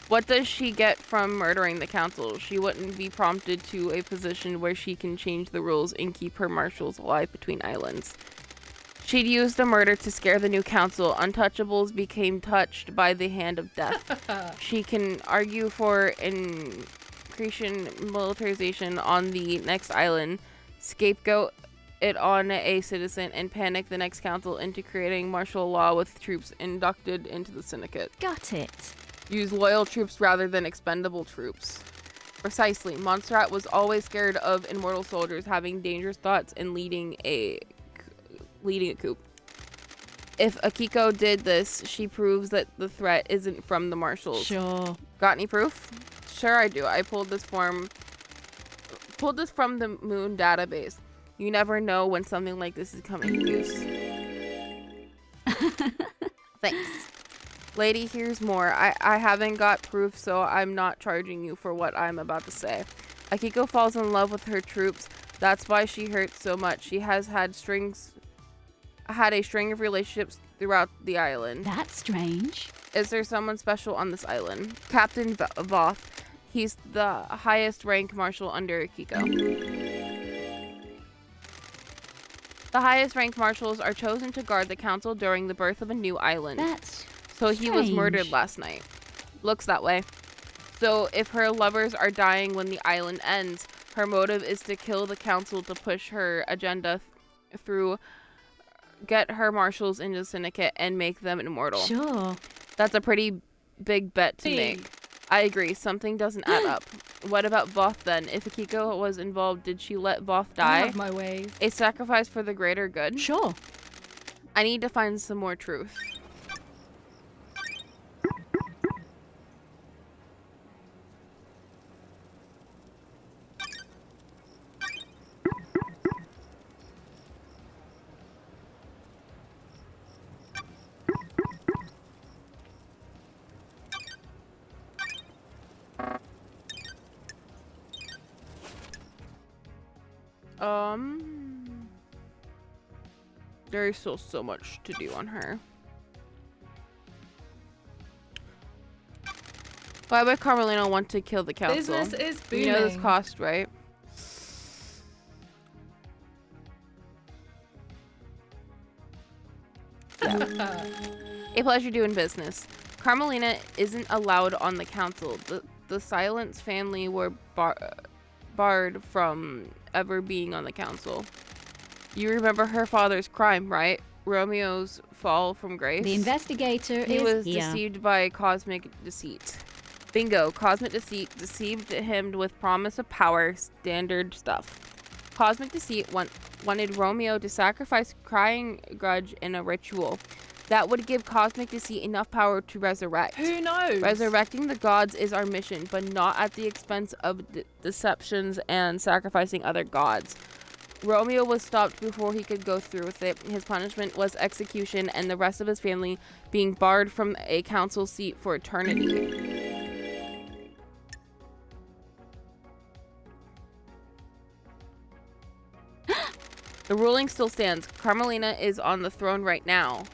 What does she get from murdering the council? She wouldn't be prompted to a position where she can change the rules and keep her marshals alive between islands. She'd used the murder to scare the new council. Untouchables became touched by the hand of death. She can argue for increasing militarization on the next island, scapegoat it on a citizen, and panic the next council into creating martial law with troops inducted into the syndicate. Got it. Use loyal troops rather than expendable troops. Precisely. Montserrat was always scared of immortal soldiers having dangerous thoughts and leading a coup. If Akiko did this, she proves that the threat isn't from the marshals. Sure. Got any proof? Sure I do. I pulled this from the Moon database. You never know when something like this is coming to use. Thanks. Lady, here's more. I haven't got proof, so I'm not charging you for what I'm about to say. Akiko falls in love with her troops. That's why she hurts so much. She has had a string of relationships throughout the island. That's strange. Is there someone special on this island? Captain Voth. He's the highest rank marshal under Akiko. The highest ranked marshals are chosen to guard the council during the birth of a new island. That's So he was murdered strange. last night. Looks that way. So if her lovers are dying when the island ends, her motive is to kill the council to push her agenda through, get her marshals into the syndicate, and make them immortal. Sure. That's a pretty big bet to make. I agree. Something doesn't add up. What about Voth then? If Akiko was involved, did she let Voth I die? have my ways. A sacrifice for the greater good? Sure. I need to find some more truth. There's still so much to do on her. Why would Carmelina want to kill the council? Business is booming. You know this cost, right? A pleasure doing business. Carmelina isn't allowed on the council. The Silence family were barred from ever being on the council. You remember her father's crime, right? Romeo's fall from grace. The investigator He is was here. deceived by cosmic deceit. Bingo. Cosmic deceit deceived him with promise of power. Standard stuff. Cosmic deceit wanted Romeo to sacrifice crying grudge in a ritual. That would give Cosmic Deceit enough power to resurrect. Who knows? Resurrecting the gods is our mission, but not at the expense of deceptions and sacrificing other gods. Romeo was stopped before he could go through with it. His punishment was execution, and the rest of his family being barred from a council seat for eternity. The ruling still stands. Carmelina is on the throne right now.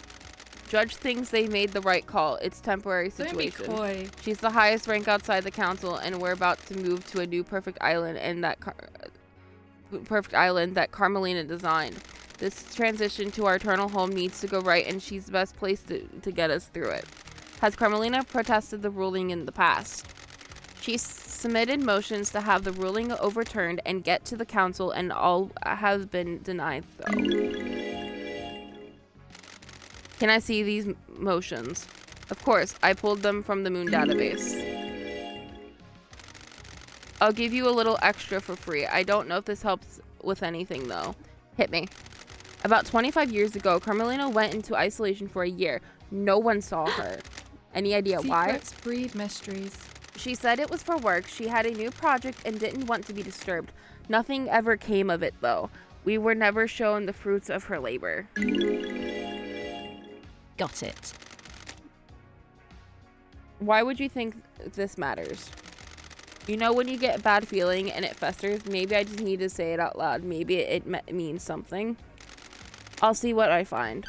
Judge thinks they made the right call. It's temporary situation. Don't be coy. She's the highest rank outside the council, and we're about to move to a new perfect island, and that Carmelina designed. This transition to our eternal home needs to go right, and she's the best place to get us through it. Has Carmelina protested the ruling in the past? She submitted motions to have the ruling overturned and get to the council, and all has been denied, though. Can I see these motions? Of course, I pulled them from the Moon database. I'll give you a little extra for free. I don't know if this helps with anything, though. Hit me. About 25 years ago, Carmelina went into isolation for a year. No one saw her. Any idea why? Secrets breed mysteries. She said it was for work. She had a new project and didn't want to be disturbed. Nothing ever came of it, though. We were never shown the fruits of her labor. Got it. Why would you think this matters? You know when you get a bad feeling and it festers? Maybe I just need to say it out loud. Maybe it means something. I'll see what I find.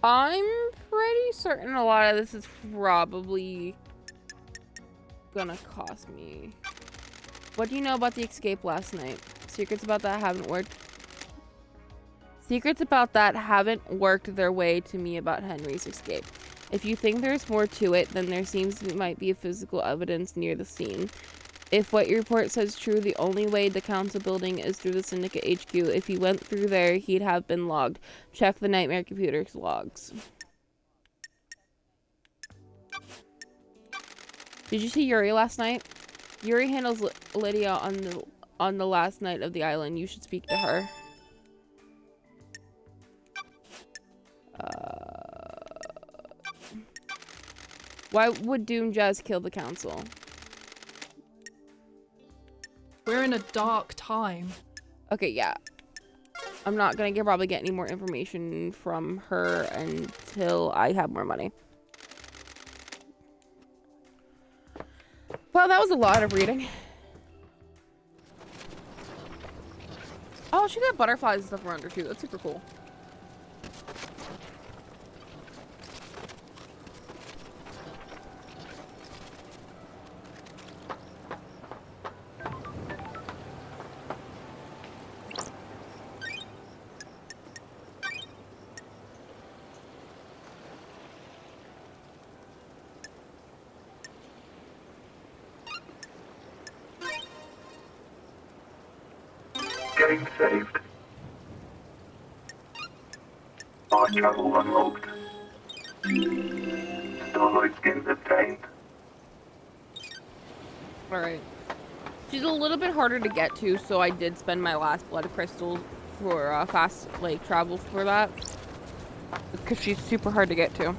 I'm pretty certain a lot of this is probably gonna cost me. What do you know about the escape last night? Secrets about that haven't worked. Secrets about that haven't worked their way to me about Henry's escape. If you think there's more to it, then there might be physical evidence near the scene. If what your report says true, the only way the council building is through the Syndicate HQ. If he went through there, he'd have been logged. Check the Nightmare computer's logs. Did you see Yuri last night? Yuri handles Lydia on the last night of the island. You should speak to her. Why would Doom Jazz kill the council? We're in a dark time. Okay, yeah. I'm not gonna probably get any more information from her until I have more money. Well, Well, that was a lot of reading. Oh, she got butterflies and stuff around her too. That's super cool. Getting saved. Fast travel unlocked. Starlight skins obtained. Alright. She's a little bit harder to get to, so I did spend my last blood crystal for fast like travel for that. Because she's super hard to get to.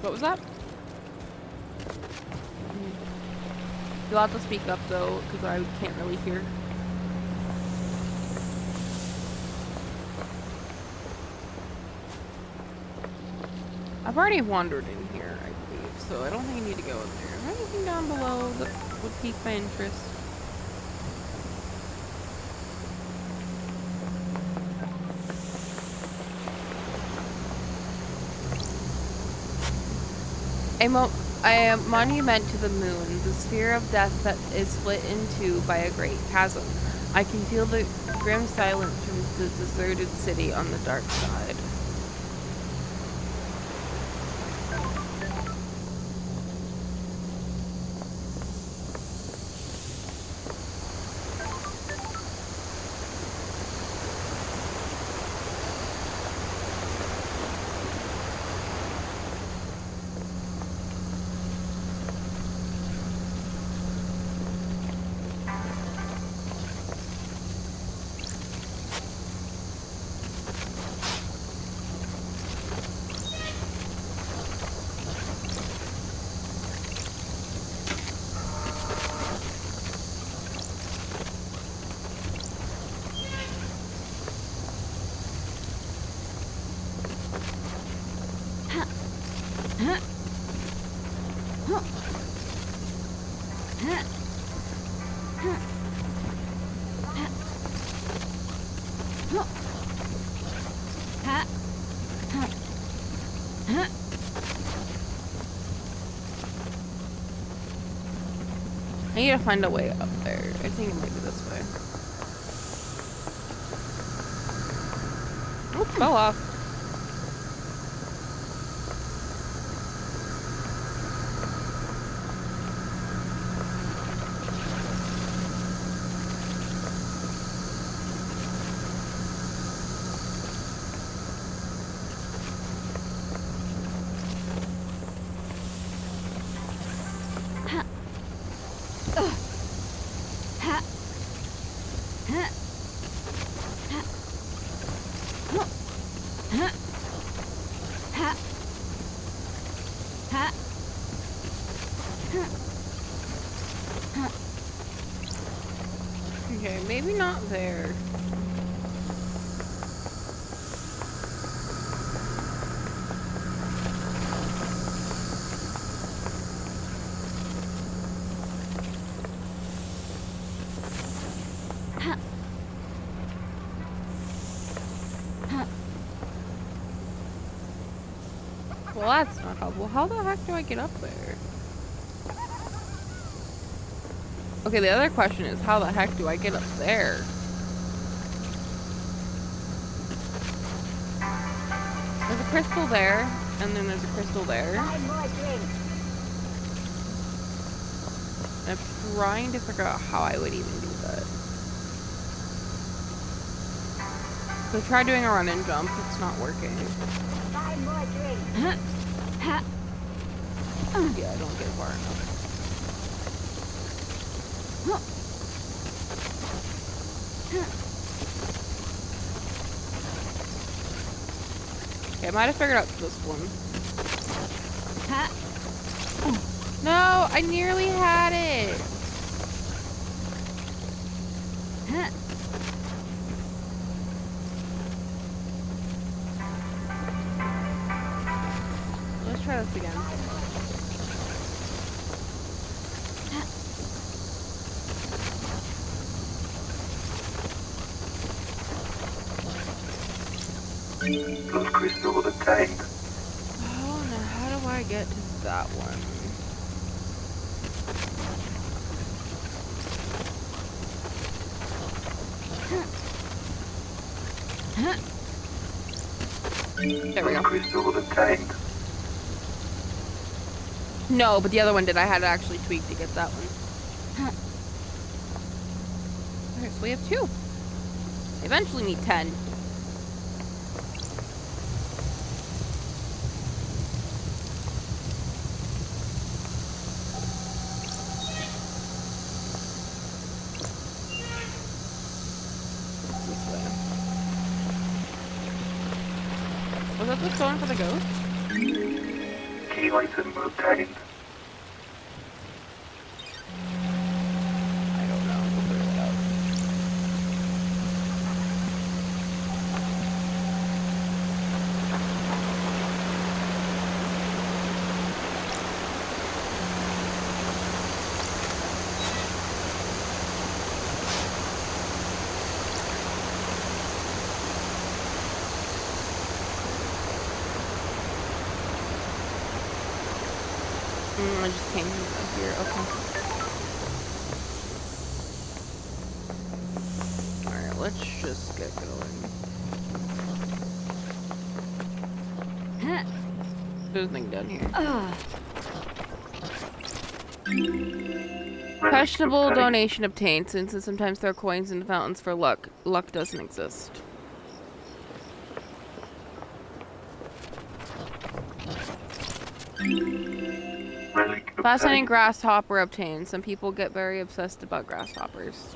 What was that? You'll have to speak up though, because I can't really hear. I've already wandered in here, I believe, so I don't think I need to go in there. Is there anything down below that would pique my interest? A monument to the moon, the sphere of death that is split in two by a great chasm. I can feel the grim silence from the deserted city on the dark side. I need to find a way up there. I think it might be this way. Oh, fell off. Okay, maybe not there. Well, that's not helpful. How the heck do I get up there? Okay, the other question is, how the heck do I get up there? There's a crystal there, and then there's a crystal there. Buy more drink. I'm trying to figure out how I would even do that. So I tried doing a run and jump, it's not working. Buy more drink. Yeah, I don't get far enough. Okay, I might have figured out this one. No, I nearly had it. Huh. Let's try this again. Those crystals obtained. Oh no, how do I get to that one? There we Those go. crystals obtained. No, but the other one did. I had to actually tweak to get that one. Alright, so we have 2. Eventually need 10. What's this way? Was that the stone for the ghost? Key item obtained. I don't know. We'll figure it out. I just came up here. Okay. Alright, let's just get going. Huh. There's nothing down here. Ugh. Relics Questionable obtained. donation obtained. Since sometimes throw coins into fountains for luck. Luck doesn't exist. Relic Fascinating obtained. grasshopper obtained. Some people get very obsessed about grasshoppers.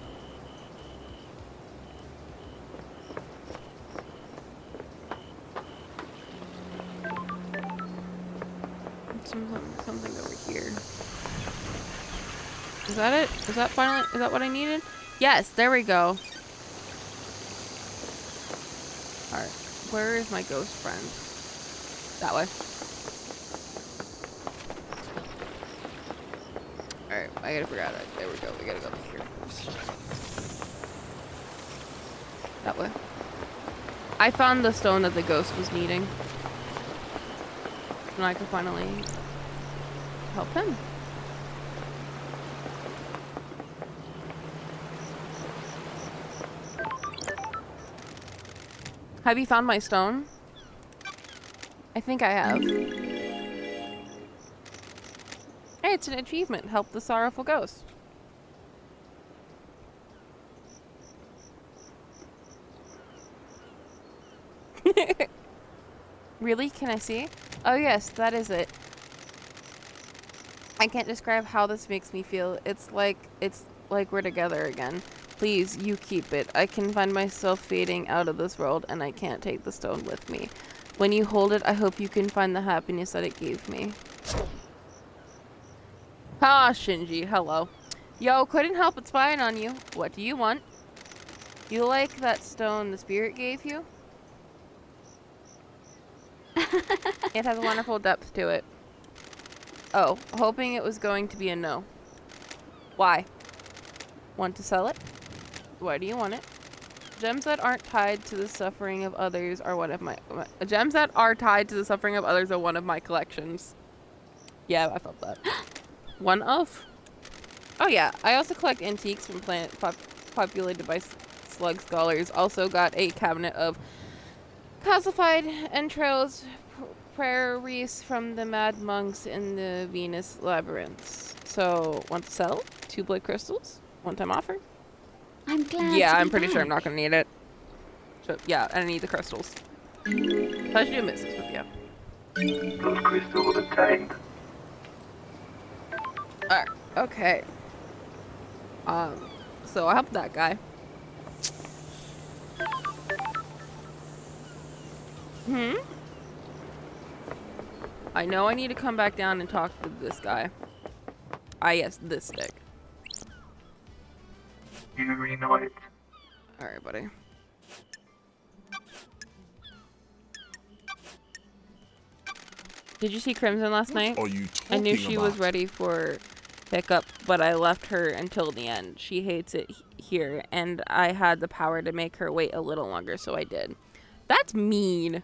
Something over here. Is that it? Is that finally? Is that what I needed? Yes, there we go. Alright. Where is my ghost friend? That way. Alright, I gotta figure out that. There we go. We gotta go up here first. That way. I found the stone that the ghost was needing. And I can finally help him. Have you found my stone? I think I have. Hey, it's an achievement. Help the sorrowful ghost. Really? Can I see? Oh yes, that is it. I can't describe how this makes me feel. It's like we're together again. Please, you keep it. I can find myself fading out of this world and I can't take the stone with me. When you hold it, I hope you can find the happiness that it gave me. Ah, Shinji, hello. Yo, couldn't help but spying on you. What do you want? You like that stone the spirit gave you? It has a wonderful depth to it. Oh, hoping it was going to be a no. Why? Want to sell it? Why do you want it? Gems that aren't tied to the suffering of others are one of my gems that are tied to the suffering of others are one of my collections. Yeah, I felt that. One of? Oh yeah, I also collect antiques from planet populated by slug scholars. Also got a cabinet of calcified entrails, prairies from the mad monks in the Venus labyrinths. So, want to sell? 2 blood crystals? One-time offer? I'm glad. Yeah, to I'm be pretty sure I'm back. not gonna need it. So, yeah, I need the crystals. Pleasure doing business with you. Those crystals obtained. Alright, okay. So I helped that guy. I know I need to come back down and talk to this guy. Ah, yes, this stick. You reunite Alright, buddy. Did you see Crimson last night? Are you I knew talking she was about? ready for pickup, but I left her until the end. She hates it here, and I had the power to make her wait a little longer, so I did. That's mean.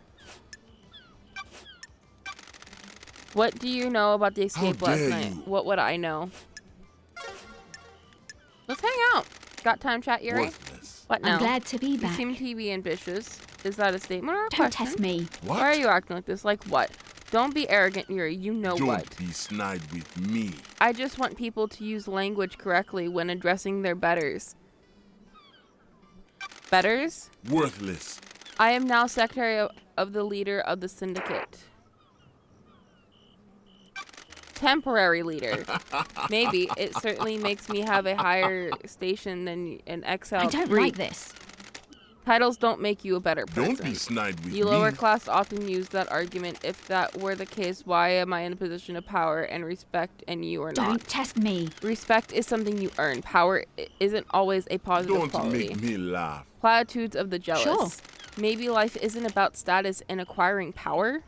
What do you know about the escape last dare night? you. What would I know? Let's hang out. Got time, chat, Yuri? Worthless. What now? I'm glad to be You back. seem to be ambitious. Is that a statement or a Don't question? test me. What? Why are you acting like this? Like what? Don't be arrogant, Yuri. You know Don't what. be snide with me. I just want people to use language correctly when addressing their betters. Betters? Worthless. I am now secretary of the leader of the syndicate. Temporary leader. Maybe. It certainly makes me have a higher station than an XL. I don't like this. Titles don't make you a better person. Don't be snide with You me. lower class often use that argument. If that were the case, why am I in a position of power and respect and you are Don't not? test me. Respect is something you earn. Power isn't always a positive Don't quality. make me laugh. Platitudes of the jealous. Sure. Maybe life isn't about status and acquiring power?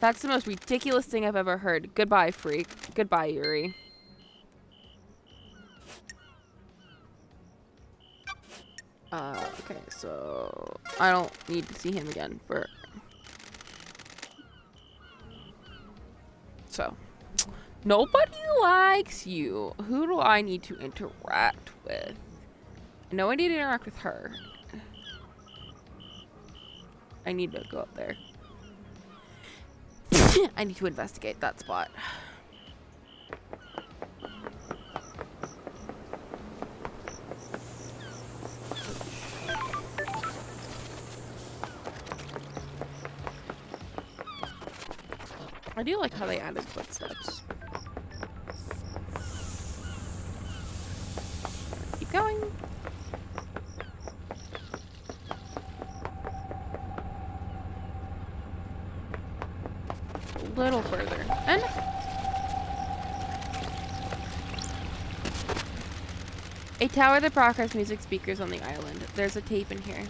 That's the most ridiculous thing I've ever heard. Goodbye, freak. Goodbye, Yuri. Okay, so I don't need to see him again for... So, nobody likes you. Who do I need to interact with? I know I need to interact with her. I need to go up there. I need to investigate that spot. I do like how they added footsteps. Keep going. A little further. And a tower that broadcasts music speakers on the island. There's a tape in here.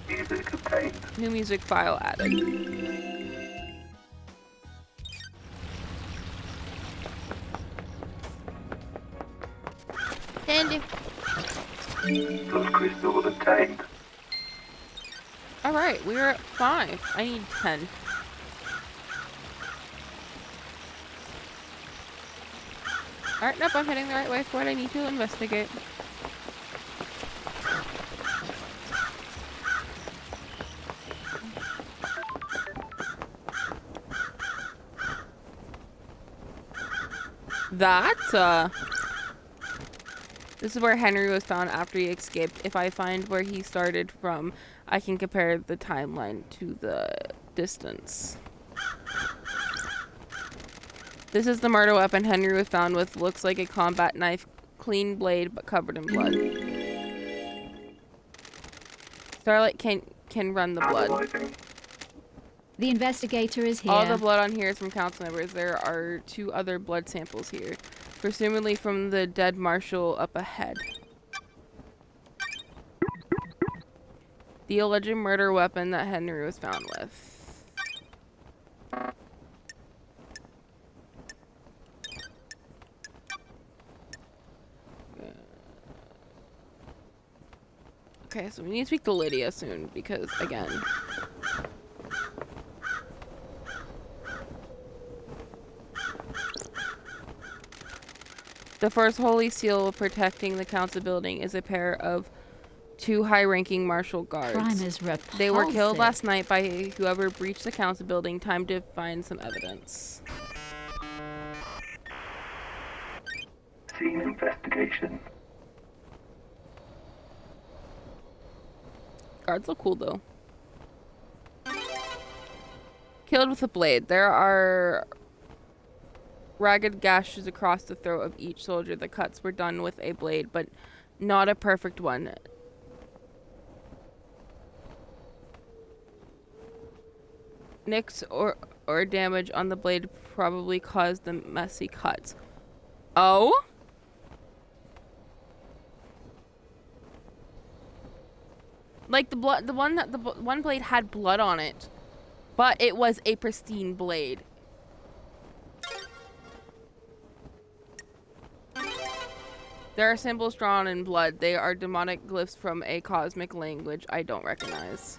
Music obtained. New music file added. And Plus crystal obtained. alright, we're at 5. I need 10. Alright, nope, I'm heading the right way for what I need to investigate. That's, this is where Henry was found after he escaped. If I find where he started from, I can compare the timeline to the distance. This is the murder weapon Henry was found with. Looks like a combat knife. Clean blade, but covered in blood. Starlight can run the blood. Analyzing. The investigator is here. All the blood on here is from council members. There are 2 other blood samples here. Presumably from the dead marshal up ahead. The alleged murder weapon that Henry was found with. Okay, so we need to speak to Lydia soon because, again... The first holy seal protecting the council building is a pair of 2 high-ranking martial guards. Crime is repulsive. They were killed last night by whoever breached the council building. Time to find some evidence. Scene investigation. Guards look cool though. Killed with a blade. There are ragged gashes across the throat of each soldier. The cuts were done with a blade, but not a perfect one. Nicks or damage on the blade probably caused the messy cuts. Oh? Like the one blade had blood on it, but it was a pristine blade. There are symbols drawn in blood. They are demonic glyphs from a cosmic language I don't recognize.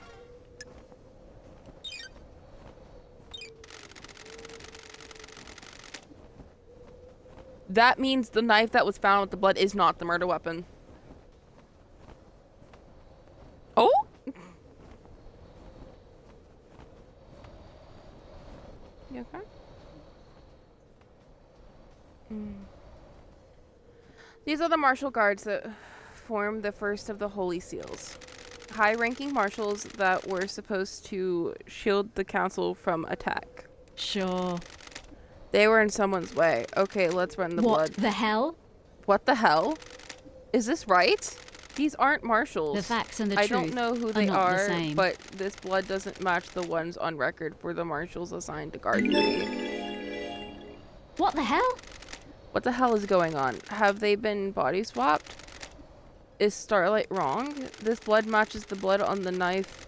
That means the knife that was found with the blood is not the murder weapon. Oh? You okay? These are the martial guards that form the first of the Holy Seals. High-ranking marshals that were supposed to shield the council from attack. Sure. They were in someone's way. Okay, let's run the What blood. the hell? What the hell? Is this right? These aren't marshals. The facts and the I truth don't know who they not the are, same. but this blood doesn't match the ones on record for the marshals assigned to guard duty. What the hell? What the hell is going on? Have they been body swapped? Is Starlight wrong? This blood matches the blood on the knife.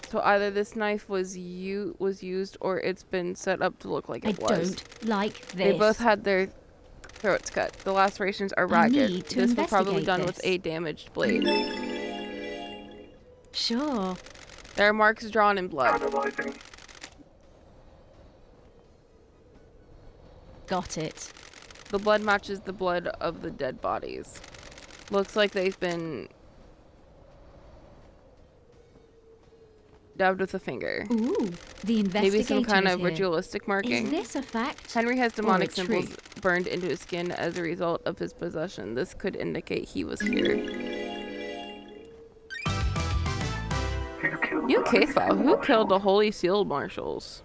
So either this knife was used or it's been set up to look like it was. I don't like this. They both had their throats cut. The lacerations are ragged. need to This was probably investigate done with this. a damaged blade. Sure. There are marks drawn in blood. Analyzing. Got it. The blood matches the blood of the dead bodies. Looks like they've been dabbed with a finger. Ooh, the investigator Maybe some kind is of here. ritualistic marking. Is this a fact? Henry has demonic a symbols trick? burned into his skin as a result of his possession. This could indicate he was here. Who killed You the case Holy file. Seal Who Marshal? killed the Holy Seal Marshals?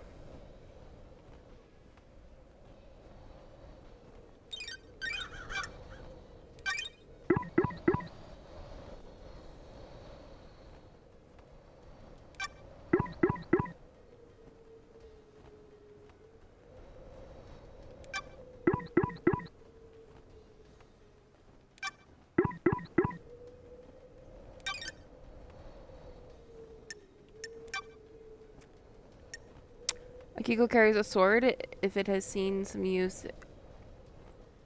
Akiko carries a sword. If it has seen some use,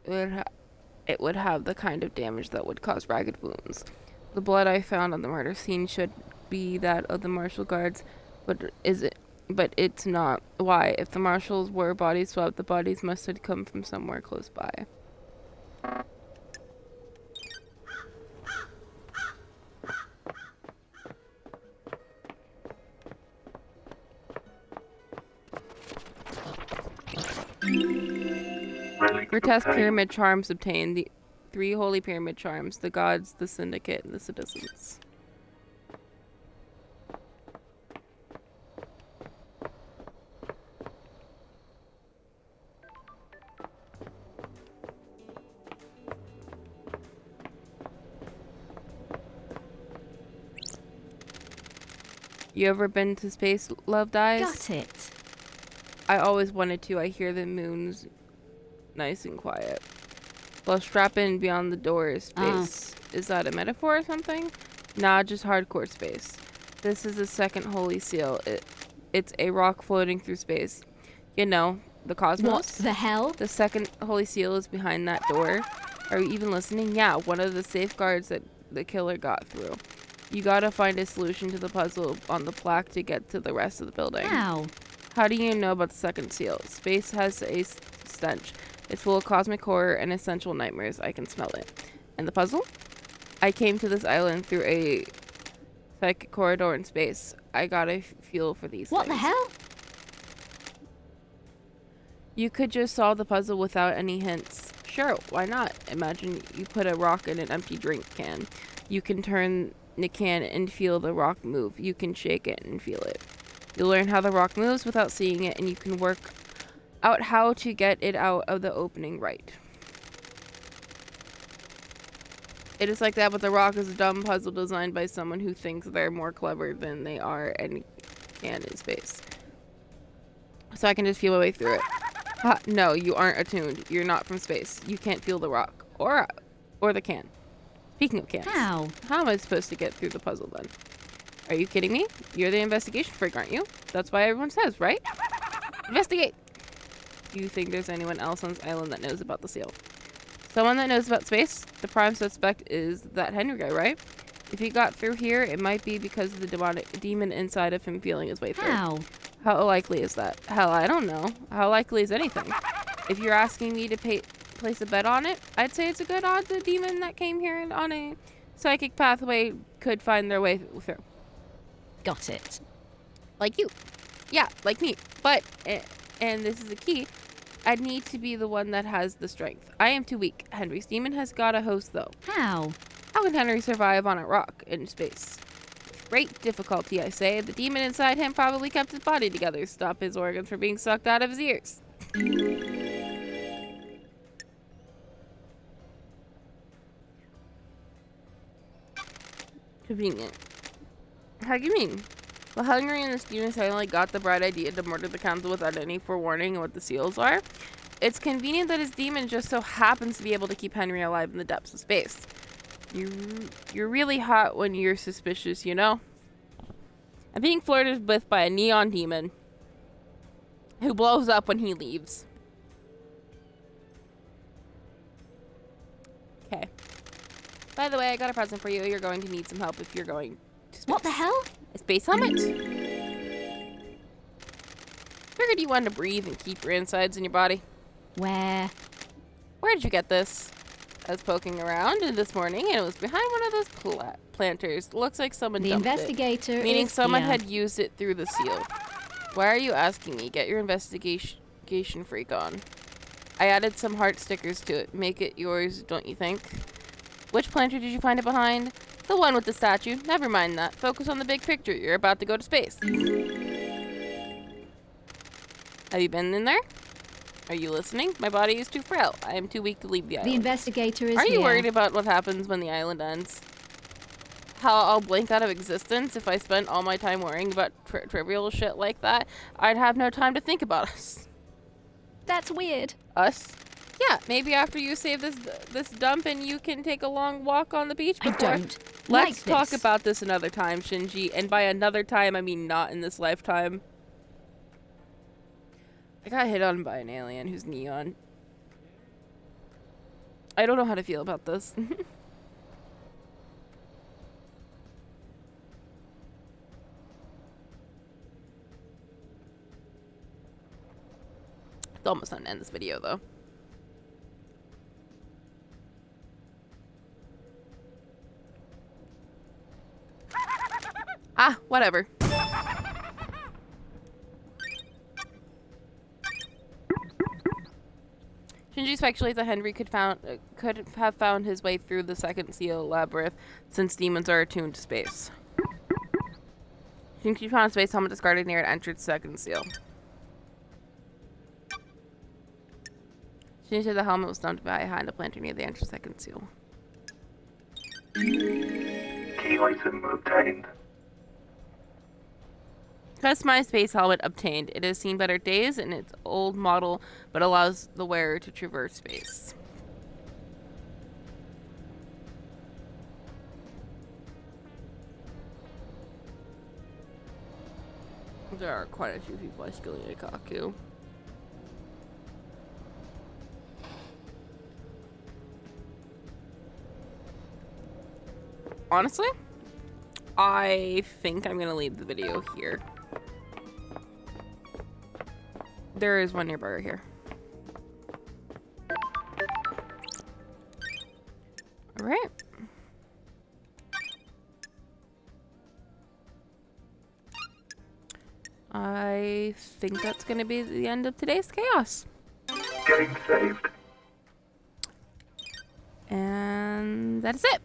it would have the kind of damage that would cause ragged wounds. The blood I found on the murder scene should be that of the martial guards, but it's not. Why? If the marshals were body swapped, the bodies must have come from somewhere close by. Relic Grotesque obtained. pyramid charms obtained. The 3 holy pyramid charms. The gods, the syndicate, and the citizens. You ever been to space, Love Dies? Got it. I always wanted to. I hear the moon's nice and quiet. Well, strap in beyond the door is space. Is that a metaphor or something? Nah, just hardcore space. This is the second holy seal. It's a rock floating through space. You know, the cosmos. What the hell? The second holy seal is behind that door. Are you even listening? Yeah, one of the safeguards that the killer got through. You gotta find a solution to the puzzle on the plaque to get to the rest of the building. How? How do you know about the second seal? Space has a stench. It's full of cosmic horror and essential nightmares. I can smell it. And the puzzle? I came to this island through a psychic corridor in space. I got a feel for these What the things. hell? You could just solve the puzzle without any hints. Sure, why not? Imagine you put a rock in an empty drink can. You can turn the can and feel the rock move. You can shake it and feel it. You'll learn how the rock moves without seeing it, and you can work out how to get it out of the opening right. It is like that, but the rock is a dumb puzzle designed by someone who thinks they're more clever than they are and can in space. So I can just feel my way through it. Ha, no, you aren't attuned. You're not from space. You can't feel the rock or the can. Speaking of cans. How? How am I supposed to get through the puzzle then? Are you kidding me? You're the investigation freak, aren't you? That's why everyone says, right? Investigate! Do you think there's anyone else on this island that knows about the seal? Someone that knows about space? The prime suspect is that Henry guy, right? If he got through here, it might be because of the demon inside of him feeling his way through. How? How likely is that? Hell, I don't know. How likely is anything? If you're asking me to place a bet on it, I'd say it's a good odds the demon that came here on a psychic pathway could find their way through. Got it. Like you. Yeah, like me. But, and this is the key, I'd need to be the one that has the strength. I am too weak. Henry's demon has got a host, though. How? How can Henry survive on a rock in space? Great difficulty, I say. The demon inside him probably kept his body together, stop his organs from being sucked out of his ears. Convenient. How do you mean? Well, Henry and the demon suddenly got the bright idea to murder the council without any forewarning of what the seals are. It's convenient that his demon just so happens to be able to keep Henry alive in the depths of space. You're really hot when you're suspicious, you know? I'm being flirted with by a neon demon who blows up when he leaves. Okay. By the way, I got a present for you. You're going to need some help if you're going to space. What the hell? A space helmet. Figured you wanted to breathe and keep your insides in your body. Where? Where did you get this? I was poking around this morning and it was behind one of those planters. Looks like someone The dumped investigator it. Meaning is someone here. had used it through the seal. Why are you asking me? Get your investigation freak on. I added some heart stickers to it. Make it yours, don't you think? Which planter did you find it behind? The one with the statue. Never mind that. Focus on the big picture. You're about to go to space. Have you been in there? Are you listening? My body is too frail. I am too weak to leave the island. The investigator is Are here. you worried about what happens when the island ends? How I'll blink out of existence if I spend all my time worrying about trivial shit like that? I'd have no time to think about us. That's weird. Us? Yeah, maybe after you save this dump and you can take a long walk on the beach I before. don't Let's like talk this. about this another time, Shinji. And by another time, I mean not in this lifetime. I got hit on by an alien who's neon. I don't know how to feel about this. It's almost time to end this video, though. Ah, whatever. Shinji speculates that Henry could have found his way through the second seal labyrinth since demons are attuned to space. Shinji found a space helmet discarded near an entrance second seal. Shinji said the helmet was dumped behind a planter near the entrance second seal. Key item obtained. Customized space helmet obtained. It has seen better days in its old model, but allows the wearer to traverse space. There are quite a few people skilling Ikaku. Honestly, I think I'm gonna leave the video here. There is one near burger here. All right. I think that's gonna be the end of today's chaos. Game saved. And that's it.